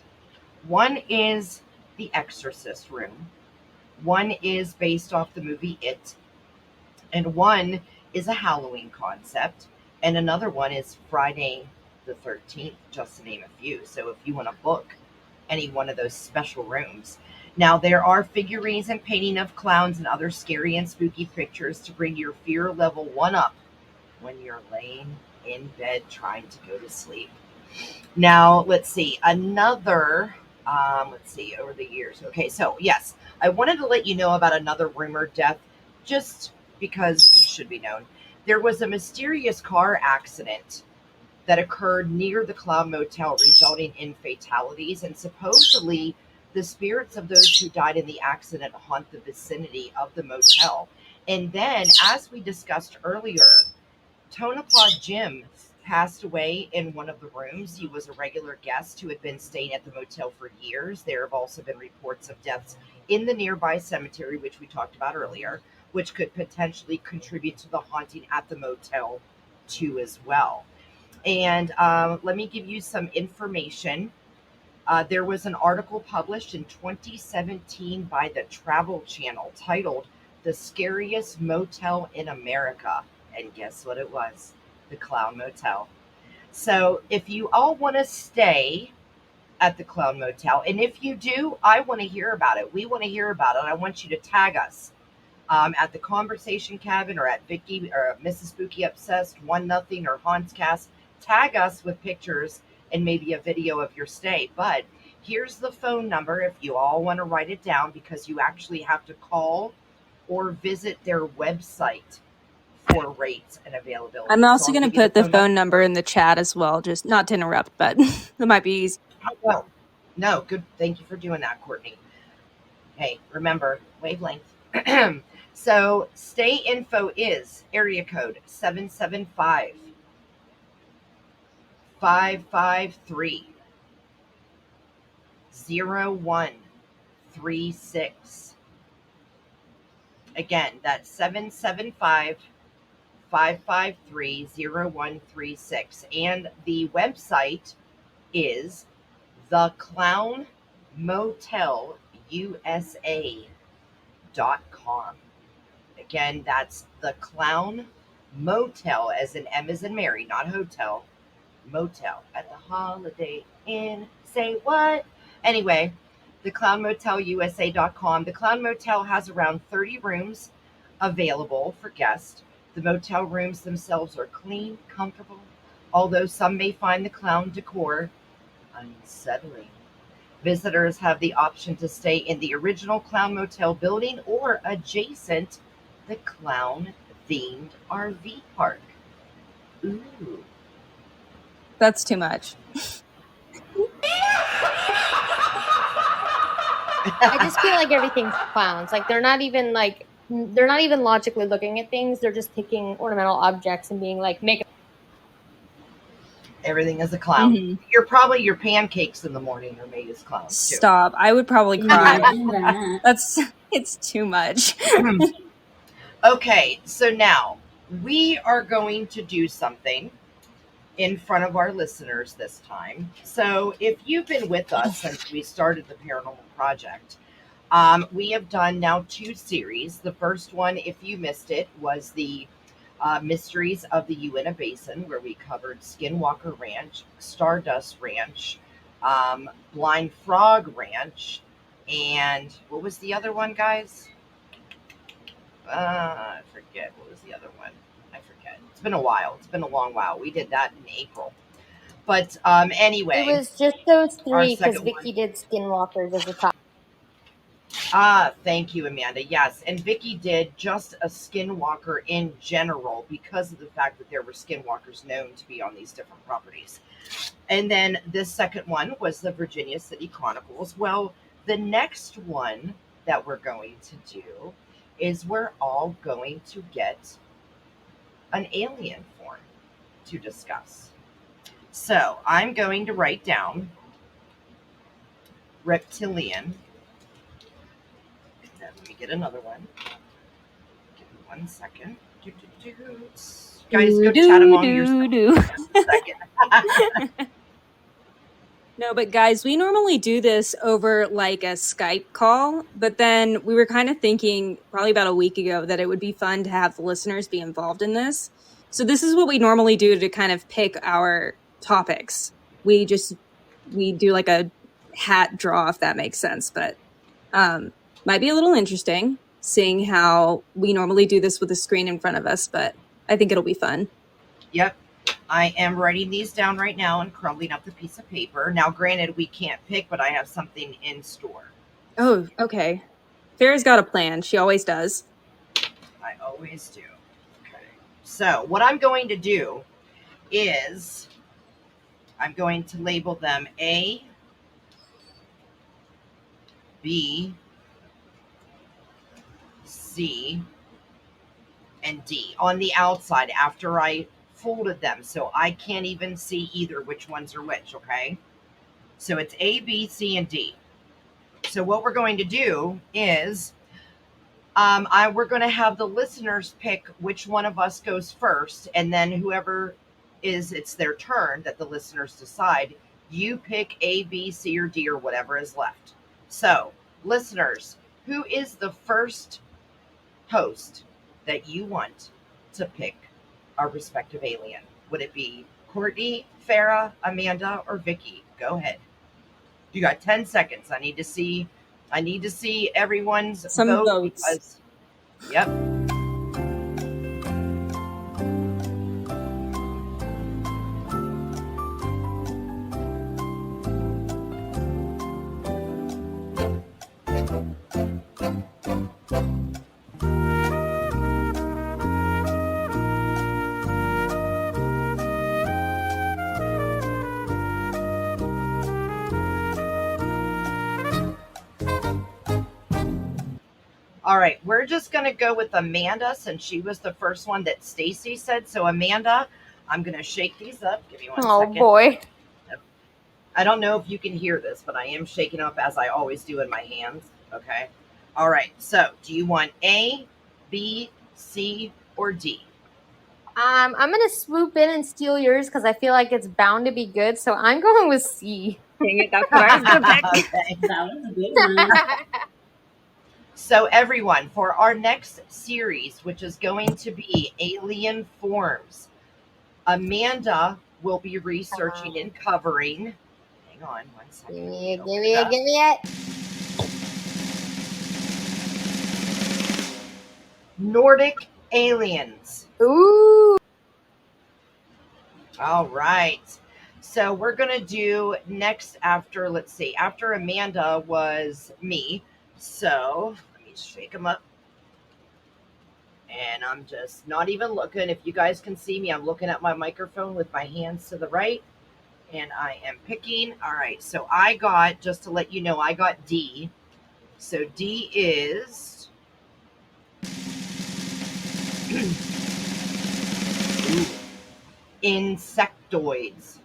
Speaker 2: One is the Exorcist room, one is based off the movie It, and one is a Halloween concept, and another one is Friday the 13th, just to name a few. So if you want to book any one of those special rooms. Now, there are figurines and painting of clowns and other scary and spooky pictures to bring your fear level 1 up when you're laying in bed trying to go to sleep. Now, let's see, over the years. Okay, so yes, I wanted to let you know about another rumored death just because it should be known. There was a mysterious car accident that occurred near the Clown Motel, resulting in fatalities, and supposedly the spirits of those who died in the accident haunt the vicinity of the motel. And then, as we discussed earlier, Tonopah Jim passed away in one of the rooms. He was a regular guest who had been staying at the motel for years. There have also been reports of deaths in the nearby cemetery, which we talked about earlier, which could potentially contribute to the haunting at the motel too as well. And let me give you some information. There was an article published in 2017 by the Travel Channel titled "The Scariest Motel in America." And guess what it was? The Clown Motel. So if you all want to stay at the Clown Motel, and if you do, I want to hear about it. We want to hear about it. I want you to tag us at the Conversation Cabin or at Vicky or Mrs. Spooky Obsessed, One Nothing or Haunts Cast. Tag us with pictures and maybe a video of your stay. But here's the phone number if you all want to write it down, because you actually have to call or visit their website for rates and availability.
Speaker 3: I'm also
Speaker 2: I'll
Speaker 3: going to
Speaker 2: give you
Speaker 3: put the phone number in the chat as well, just not to interrupt, but it might be easy.
Speaker 2: Well, no, good. Thank you for doing that, Courtney. Hey, remember, wavelength. So stay info is area code 775 553 0136. Again, that's 775 553 0136. And the website is the Clown Motel USA.com. Again, that's the Clown Motel, as in M as in Mary, not hotel, motel at the Holiday Inn. Say what? Anyway, the Clown Motel USA.com. The Clown Motel has around 30 rooms available for guests. The motel rooms themselves are clean, comfortable, although some may find the clown decor unsettling. Visitors have the option to stay in the original Clown Motel building or adjacent the clown themed RV park. Ooh.
Speaker 3: That's too much.
Speaker 4: I just feel like everything's clowns. Like they're not even logically looking at things. They're just picking ornamental objects and being like, make
Speaker 2: Everything is a clown.
Speaker 3: Mhm.
Speaker 2: Your pancakes in the morning are made as clowns too.
Speaker 3: Stop. I would probably cry.
Speaker 5: Imagine that.
Speaker 3: It's too much.
Speaker 2: Okay, so now we are going to do something in front of our listeners this time. So if you've been with us since we started the Paranormal Project, we have done now 2 series. The first one, if you missed it, was the Mysteries of the Uinta Basin, where we covered Skinwalker Ranch, Stardust Ranch, Blind Frog Ranch, and what was the other one, guys? I forget. What was the other one? I forget. It's been a while. It's been a long while. We did that in April. But anyway.
Speaker 4: It was just those three because
Speaker 2: second
Speaker 4: Vicky did Skinwalkers as a top.
Speaker 2: Thank you, Amanda. Yes, and Vicky did just a skinwalker in general because of the fact that there were skinwalkers known to be on these different properties. And then this second one was the Virginia City Chronicles. Well, the next one that we're going to do is we're all going to get an alien form to discuss. So I'm going to write down reptilian. Let me get another one. Give me 1 second. Guys, go chat among yourselves. Second.
Speaker 3: No, but guys, we normally do this over like a Skype call, but then we were kind of thinking probably about a week ago that it would be fun to have the listeners be involved in this. So this is what we normally do to kind of pick our topics. We do like a hat draw, if that makes sense, but might be a little interesting seeing how we normally do this with a screen in front of us, but I think it'll be fun.
Speaker 2: Yep. I am writing these down right now and crumbling up the piece of paper. Now, granted, we can't pick, but I have something in store.
Speaker 3: Oh, okay. Farrah's got a plan. She always does.
Speaker 2: I always do. Okay. So what I'm going to do is I'm going to label them A, B, C, and D on the outside after I folded them, so I can't even see either which ones are which, okay? So it's A, B, C, and D. So what we're going to do is we're going to have the listeners pick which one of us goes first, and then whoever it's their turn that the listeners decide. You pick A, B, C, or D, or whatever is left. So, listeners, who is the first host that you want to pick our respective alien? Would it be Courtney, Farrah, Amanda, or Vicky? Go ahead. You got 10 seconds. I need to see everyone's vote
Speaker 3: votes.
Speaker 2: Because, yep. All right, we're just going to go with Amanda since she was the first one that Stacy said. So, Amanda, I'm going to shake these up. Give me 1 second.
Speaker 4: Oh, boy.
Speaker 2: I don't know if you can hear this, but I am shaking up as I always do in my hands. Okay. All right. So, do you want A, B, C, or D?
Speaker 4: I'm going to swoop in and steal yours because I feel like it's bound to be good. So I'm going with C.
Speaker 3: Dang it, that's what I was going to pick.
Speaker 2: Okay.
Speaker 5: That was a good one.
Speaker 2: So everyone, for our next series, which is going to be Alien Forms, Amanda will be researching and covering. Hang on 1 second.
Speaker 4: Give me it.
Speaker 2: Nordic aliens.
Speaker 4: Ooh.
Speaker 2: All right. So we're going to do next after, let's see, after Amanda was me. So let me shake them up. And I'm just not even looking. If you guys can see me, I'm looking at my microphone with my hands to the right. And I am picking. All right. So I got, just to let you know, I got D. So D is... insectoids.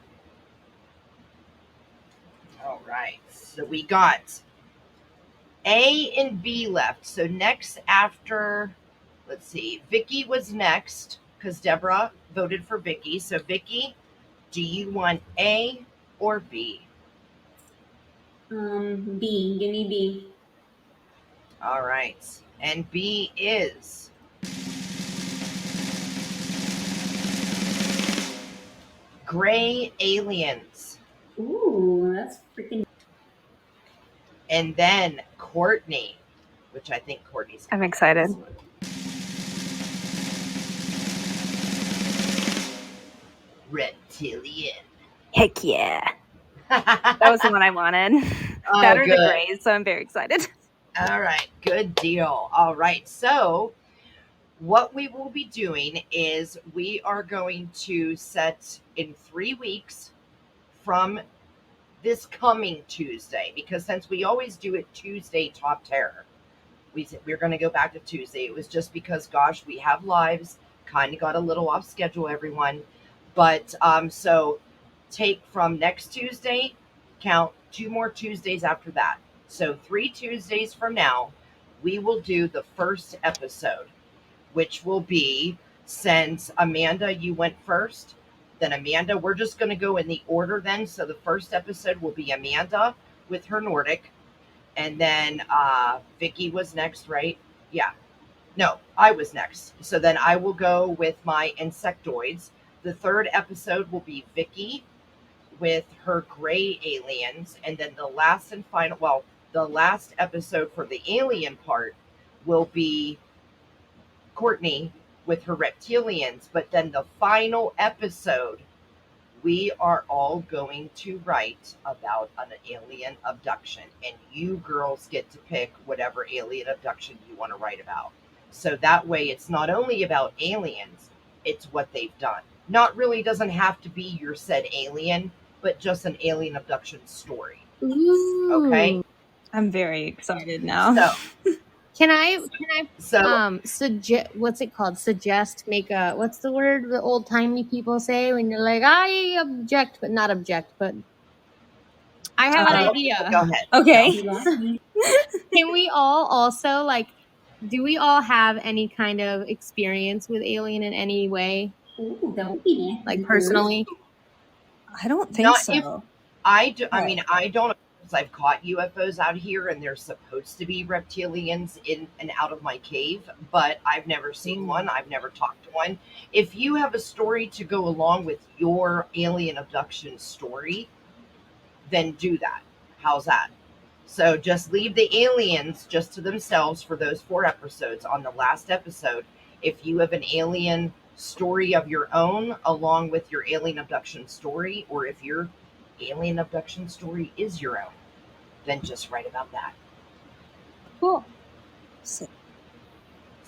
Speaker 2: All right. So we got A and B left. So next after... Let's see. Vicky was next because Deborah voted for Vicky. So Vicky, do you want A or B?
Speaker 5: B. Give me B.
Speaker 2: All right. And B is Gray Aliens.
Speaker 5: Ooh, that's freaking.
Speaker 2: And then Courtney, which I think Courtney's.
Speaker 3: I'm excited.
Speaker 2: Reptilian.
Speaker 3: Heck yeah. That was the one I wanted.
Speaker 2: Oh,
Speaker 3: That or
Speaker 2: good.
Speaker 3: the Grays, so I'm very excited.
Speaker 2: All right, good deal. All right, so what we will be doing is we are going to set in 3 weeks from this coming Tuesday, because since we always do it Tuesday Top Terror, we're going to go back to Tuesday. It was just because, gosh, we have lives, kind of got a little off schedule, everyone. But so take from next Tuesday, count 2 more Tuesdays after that. So 3 Tuesdays from now, we will do the first episode, which will be, since Amanda, you went first, then Amanda, we're just going to go in the order then. So the first episode will be Amanda with her Nordic. And then Vicky was next, right? Yeah. No, I was next. So then I will go with my insectoids. The third episode will be Vicky with her gray aliens. And then the last and final, well, the last episode for the alien part will be Courtney with her reptilians. But then the final episode, we are all going to write about an alien abduction, and you girls get to pick whatever alien abduction you want to write about. So that way it's not only about aliens, it's what they've done. Not really doesn't have to be your said alien, but just an alien abduction story.
Speaker 4: Ooh.
Speaker 2: Okay?
Speaker 3: I'm very excited now.
Speaker 2: So
Speaker 4: Can I
Speaker 2: so
Speaker 4: what's it called? Make a, what's the word the old timey people say when you're like, I object, but not object, but I have an idea.
Speaker 2: Go ahead.
Speaker 3: Okay.
Speaker 4: Can we all also, like, do we all have any kind of experience with alien in any way?
Speaker 5: Ooh, that would be nice.
Speaker 4: Like personally?
Speaker 3: I don't think
Speaker 2: Not
Speaker 3: so.
Speaker 2: if I do. I mean, I don't. I've caught UFOs out here, and there's supposed to be reptilians in and out of my cave, but I've never seen one. I've never talked to one. If you have a story to go along with your alien abduction story, then do that. How's that? So just leave the aliens just to themselves for those 4 episodes. On the last episode, if you have an alien story of your own along with your alien abduction story, or if your alien abduction story is your own, then just write about that.
Speaker 4: Cool.
Speaker 2: Sound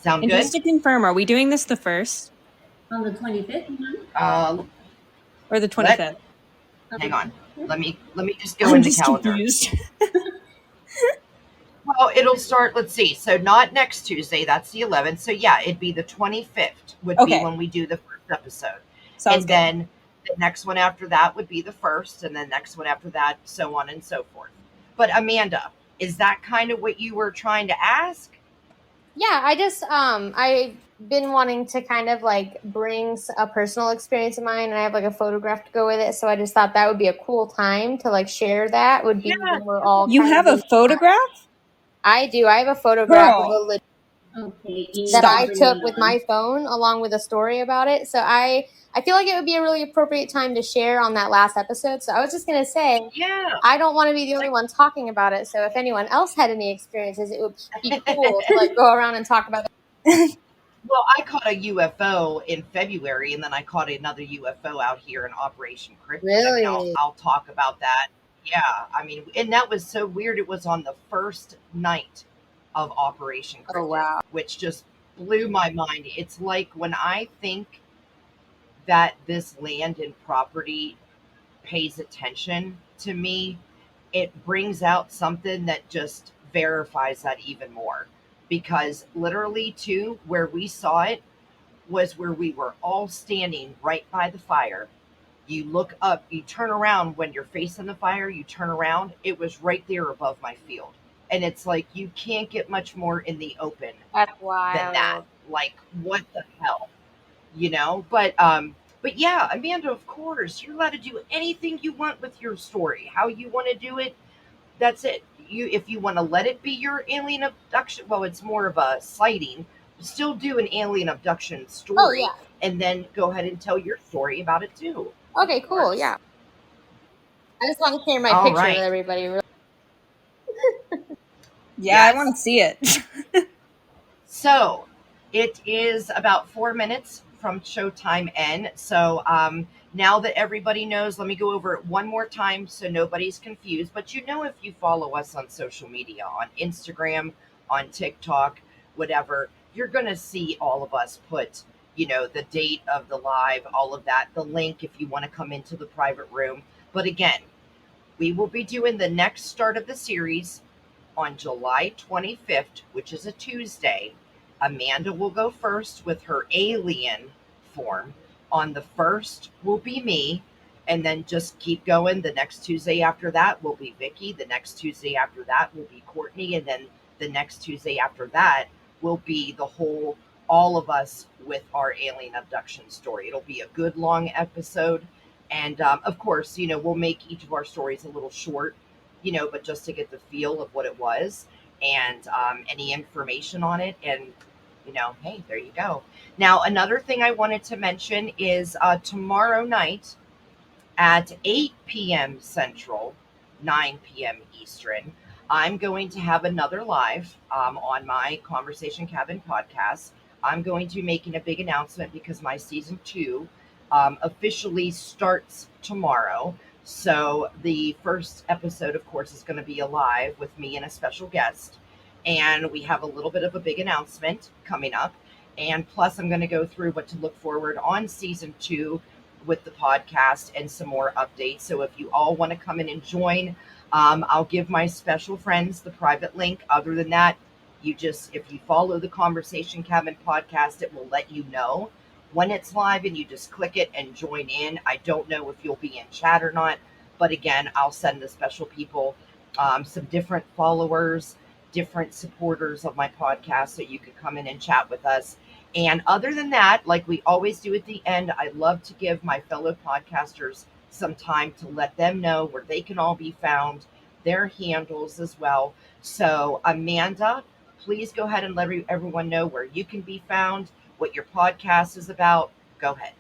Speaker 3: And
Speaker 2: good?
Speaker 3: just to confirm, are we doing this the 1st?
Speaker 5: On the 25th?
Speaker 3: Or the 25th?
Speaker 2: Hang on. Let me just go in the calendar.
Speaker 3: Confused.
Speaker 2: Well, it'll start, let's see. So not next Tuesday, that's the 11th. So yeah, it'd be the 25th would be when we do the first episode.
Speaker 3: Sounds
Speaker 2: then the next one after that would be the 1st, and then next one after that, so on and so forth. But Amanda, is that kind of what you were trying to ask?
Speaker 4: Yeah, I just I've been wanting to kind of like bring a personal experience of mine, and I have like a photograph to go with it. So I just thought that would be a cool time to like share that. Would be when we're all.
Speaker 3: You have a photograph?
Speaker 4: I do. I have a photograph of a that I took with my phone along with a story about it. So I feel like it would be a really appropriate time to share on that last episode. So I was just going to say, I don't want to be the only one talking about it. So if anyone else had any experiences, it would be cool to like go around and talk about it.
Speaker 2: Well, I caught a UFO in February, and then I caught another UFO out here in Operation Crypto.
Speaker 4: Really?
Speaker 2: I'll talk about that. Yeah, I mean, and that was so weird. It was on the first night of Operation Crypto, which just blew my mind. It's like when I think that this land and property pays attention to me, it brings out something that just verifies that even more. Because literally, too, where we saw it was where we were all standing right by the fire. You look up, you turn around when you're facing the fire, you turn around, it was right there above my field. And it's like, you can't get much more in the open than that. Like, what the hell? You know? But yeah, Amanda, of course, you're allowed to do anything you want with your story. How you want to do it, that's it. If you want to let it be your alien abduction, well, it's more of a sighting. Still do an alien abduction story, and then go ahead and tell your story about it too.
Speaker 4: Okay, cool. Yeah. I just want to share my
Speaker 2: All
Speaker 4: picture
Speaker 2: right.
Speaker 4: with everybody.
Speaker 3: Yeah, I
Speaker 2: Yes.
Speaker 3: want to see it.
Speaker 2: So it is about 4 minutes from showtime end. So now that everybody knows, let me go over it one more time so nobody's confused. But if you follow us on social media, on Instagram, on TikTok, whatever, you're going to see all of us put, the date of the live, all of that, the link if you want to come into the private room. But again, we will be doing the next start of the series on July 25th, which is a Tuesday. Amanda will go first with her alien form. On the 1st will be me, and then just keep going. The next Tuesday after that will be Vicky. The next Tuesday after that will be Courtney, and then the next Tuesday after that will be all of us with our alien abduction story. It'll be a good long episode. And of course, we'll make each of our stories a little short, but just to get the feel of what it was and any information on it. And, hey, there you go. Now, another thing I wanted to mention is tomorrow night at 8 p.m. Central, 9 p.m. Eastern, I'm going to have another live on my Conversation Cabin podcast. I'm going to be making a big announcement because my season 2 officially starts tomorrow. So the first episode, of course, is going to be a live with me and a special guest. And we have a little bit of a big announcement coming up. And plus, I'm going to go through what to look forward on season 2 with the podcast and some more updates. So if you all want to come in and join, I'll give my special friends the private link. Other than that, if you follow the Conversation Cabin podcast, it will let you know when it's live and you just click it and join in. I don't know if you'll be in chat or not, but again, I'll send the special people some different followers, different supporters of my podcast so you could come in and chat with us. And other than that, like we always do at the end, I love to give my fellow podcasters some time to let them know where they can all be found, their handles as well. So, Amanda, please go ahead and let everyone know where you can be found, what your podcast is about. Go ahead.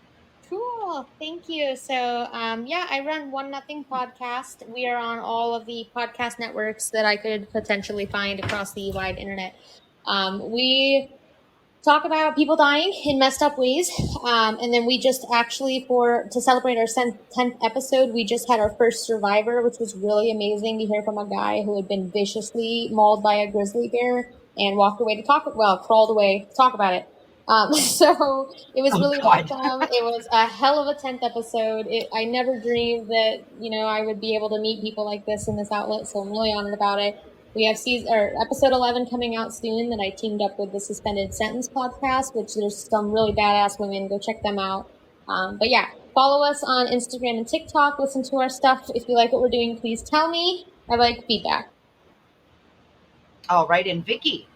Speaker 4: Cool. Thank you. So, yeah, I run One Nothing Podcast. We are on all of the podcast networks that I could potentially find across the wide internet. We talk about people dying in messed up ways. And then we just actually, to celebrate our 10th episode, we just had our first survivor, which was really amazing to hear from a guy who had been viciously mauled by a grizzly bear and crawled away to talk about it. So it was really awesome. It was a hell of a 10th episode. I never dreamed that, I would be able to meet people like this in this outlet. So I'm really honored about it. We have episode 11 coming out soon that I teamed up with the Suspended Sentence podcast, which there's some really badass women. Go check them out. But yeah, follow us on Instagram and TikTok. Listen to our stuff. If you like what we're doing, please tell me. I like feedback.
Speaker 2: All right, and Vicky.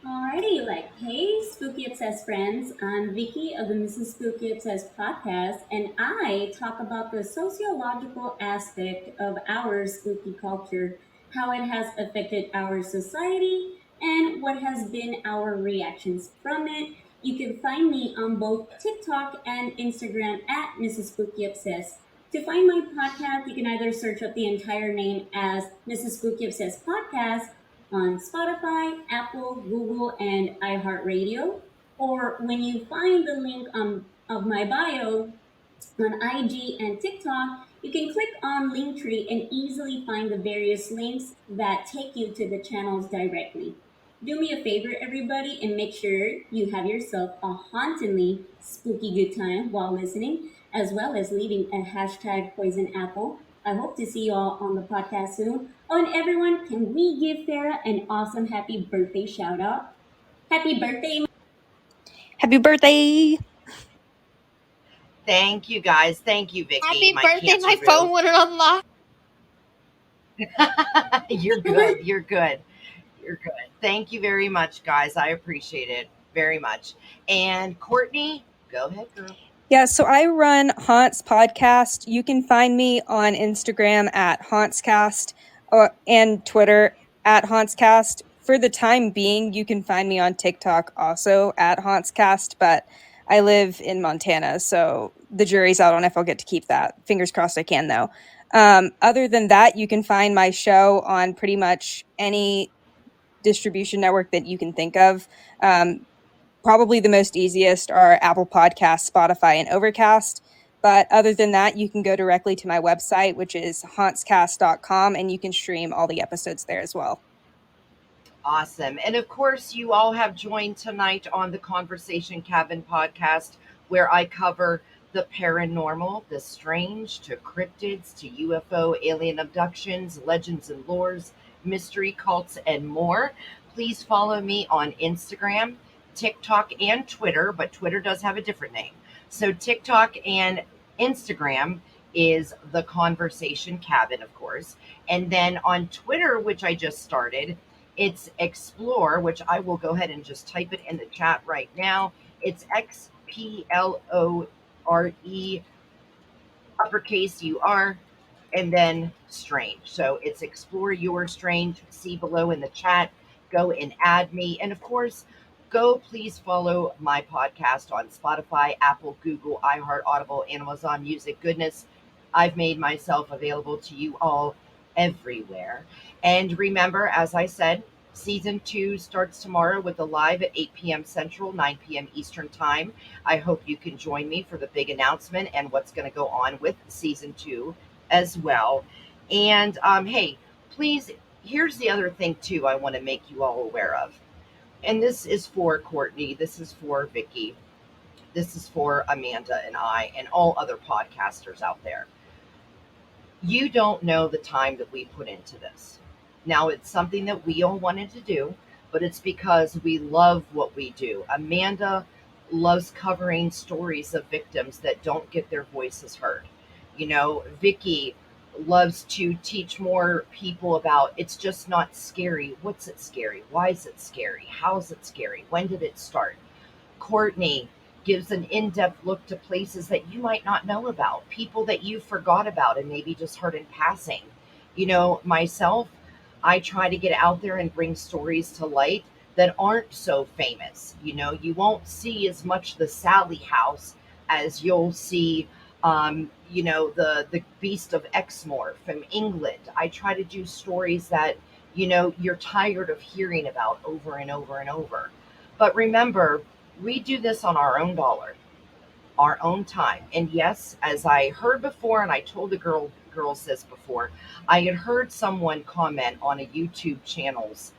Speaker 5: Alrighty, hey, Spooky Obsessed friends. I'm Vicky of the Mrs. Spooky Obsessed podcast, and I talk about the sociological aspect of our spooky culture, how it has affected our society, and what has been our reactions from it. You can find me on both TikTok and Instagram at Mrs. Spooky Obsessed. To find my podcast, you can either search up the entire name as Mrs. Spooky Obsessed Podcast on Spotify, Apple, Google, and iHeartRadio. Or when you find the link of my bio on IG and TikTok, you can click on Linktree and easily find the various links that take you to the channels directly. Do me a favor, everybody, and make sure you have yourself a hauntingly spooky good time while listening, as well as leaving a hashtag poison apple. I hope to see you all on the podcast soon. Oh, and everyone, can we give Farrah an awesome happy birthday shout out? Happy birthday!
Speaker 3: Happy birthday!
Speaker 2: Thank you, guys. Thank you, Vicky.
Speaker 4: Happy birthday! My phone wouldn't unlock.
Speaker 2: You're good. You're good. You're good. Thank you very much, guys. I appreciate it very much. And Courtney, go ahead, girl.
Speaker 3: Yeah, so I run Haunts Podcast. You can find me on Instagram at HauntsCast and Twitter at HauntsCast. For the time being, you can find me on TikTok also at HauntsCast, but I live in Montana, so the jury's out on if I'll get to keep that. Fingers crossed I can, though. Other than that, you can find my show on pretty much any distribution network that you can think of. Probably the most easiest are Apple Podcasts, Spotify, and Overcast. But other than that, you can go directly to my website, which is hauntscast.com, and you can stream all the episodes there as well.
Speaker 2: Awesome. And of course, you all have joined tonight on the Conversation Cabin podcast, where I cover the paranormal, the strange, to cryptids, to UFO, alien abductions, legends and lores, mystery cults, and more. Please follow me on Instagram, TikTok, and Twitter, but Twitter does have a different name. So TikTok and Instagram is the Conversation Cabin, of course. And then on Twitter, which I just started, it's Explore, which I will go ahead and just type it in the chat right now. It's XPLORE, uppercase UR, and then Strange. So it's Explore Your Strange. See below in the chat. Go and add me. And of course, go please follow my podcast on Spotify, Apple, Google, iHeart, Audible, Amazon Music. Goodness, I've made myself available to you all everywhere. And remember, as I said, season 2 starts tomorrow with a live at 8 p.m. Central, 9 p.m. Eastern Time. I hope you can join me for the big announcement and what's going to go on with season 2 as well. And hey, please, here's the other thing too I want to make you all aware of. And this is for Courtney, this is for Vicky, this is for Amanda and I and all other podcasters out there. You don't know the time that we put into this. Now, it's something that we all wanted to do, but it's because we love what we do. Amanda loves covering stories of victims that don't get their voices heard. You know, Vicky loves to teach more people about it's just not scary. What's it scary? Why is it scary? How is it scary? When did it start? Courtney gives an in-depth look to places that you might not know about, people that you forgot about and maybe just heard in passing. You know, myself, I try to get out there and bring stories to light that aren't so famous. You know, you won't see as much the Sally House as you'll see, you know, the Beast of Exmoor from England. I try to do stories that, you know, you're tired of hearing about over and over and over. But remember, we do this on our own dollar, our own time. And yes, as I heard before, and I told the girls this before, I had heard someone comment on a YouTube channel's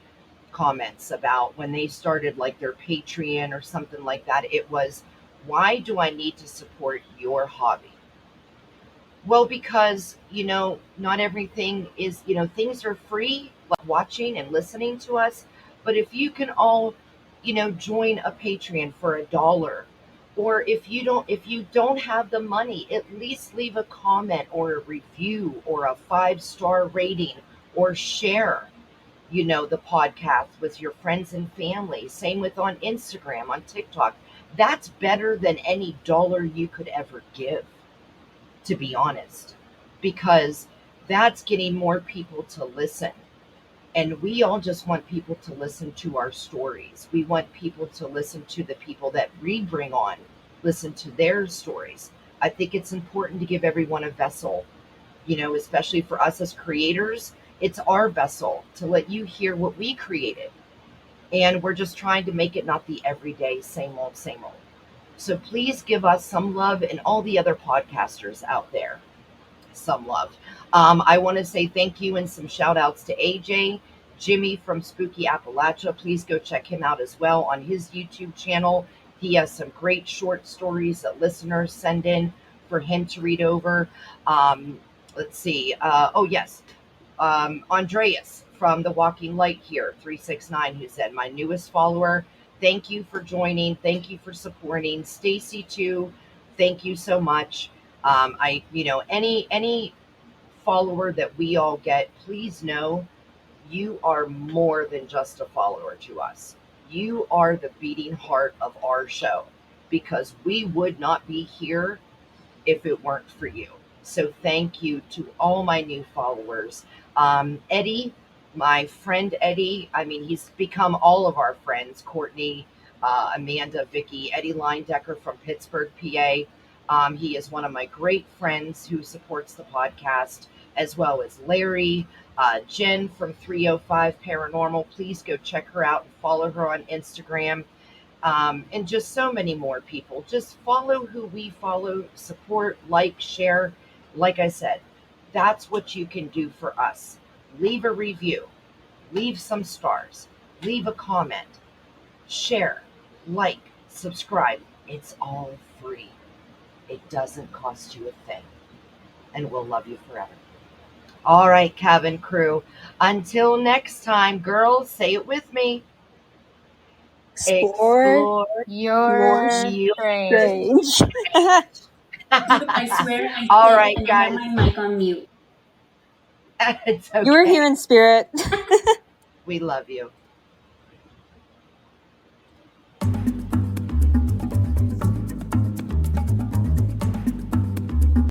Speaker 2: comments about when they started like their Patreon or something like that. It was, why do I need to support your hobby? Well, because, you know, not everything is, you know, things are free, like watching and listening to us. But if you can all, you know, join a Patreon for $1, or if you don't have the money, at least leave a comment or a review or a 5-star rating, or share, you know, the podcast with your friends and family. Same with on Instagram, on TikTok. That's better than any dollar you could ever give, to be honest, because that's getting more people to listen. And we all just want people to listen to our stories. We want people to listen to the people that we bring on, listen to their stories. I think it's important to give everyone a vessel, you know, especially for us as creators. It's our vessel to let you hear what we created. And we're just trying to make it not the everyday same old, same old. So please give us some love, and all the other podcasters out there some love. I want to say thank you and some shout outs to AJ, Jimmy from Spooky Appalachia. Please go check him out as well on his YouTube channel. He has some great short stories that listeners send in for him to read over. Let's see. Oh, yes. Andreas from The Walking Light here, 369, who said, my newest follower. Thank you for joining. Thank you for supporting. Stacy too. Thank you so much. You know, any follower that we all get, please know you are more than just a follower to us. You are the beating heart of our show, because we would not be here if it weren't for you. So thank you to all my new followers. Eddie, my friend Eddie, I mean, he's become all of our friends. Courtney, Amanda, Vicky, Eddie Linedecker from Pittsburgh, PA. He is one of my great friends who supports the podcast, as well as Larry, Jen from 305 Paranormal. Please go check her out and follow her on Instagram. And just so many more people. Just follow who we follow, support, like, share. Like I said, that's what you can do for us. Leave a review, leave some stars, leave a comment, share, like, subscribe. It's all free. It doesn't cost you a thing. And we'll love you forever. All right, cabin crew. Until next time, girls, say it with me.
Speaker 3: Explore
Speaker 6: Your
Speaker 2: your
Speaker 6: strange.
Speaker 5: I swear I
Speaker 2: All
Speaker 5: did,
Speaker 2: right,
Speaker 5: and I had
Speaker 2: guys.
Speaker 5: my mic on mute.
Speaker 2: It's okay.
Speaker 3: You were here in spirit.
Speaker 2: We love you.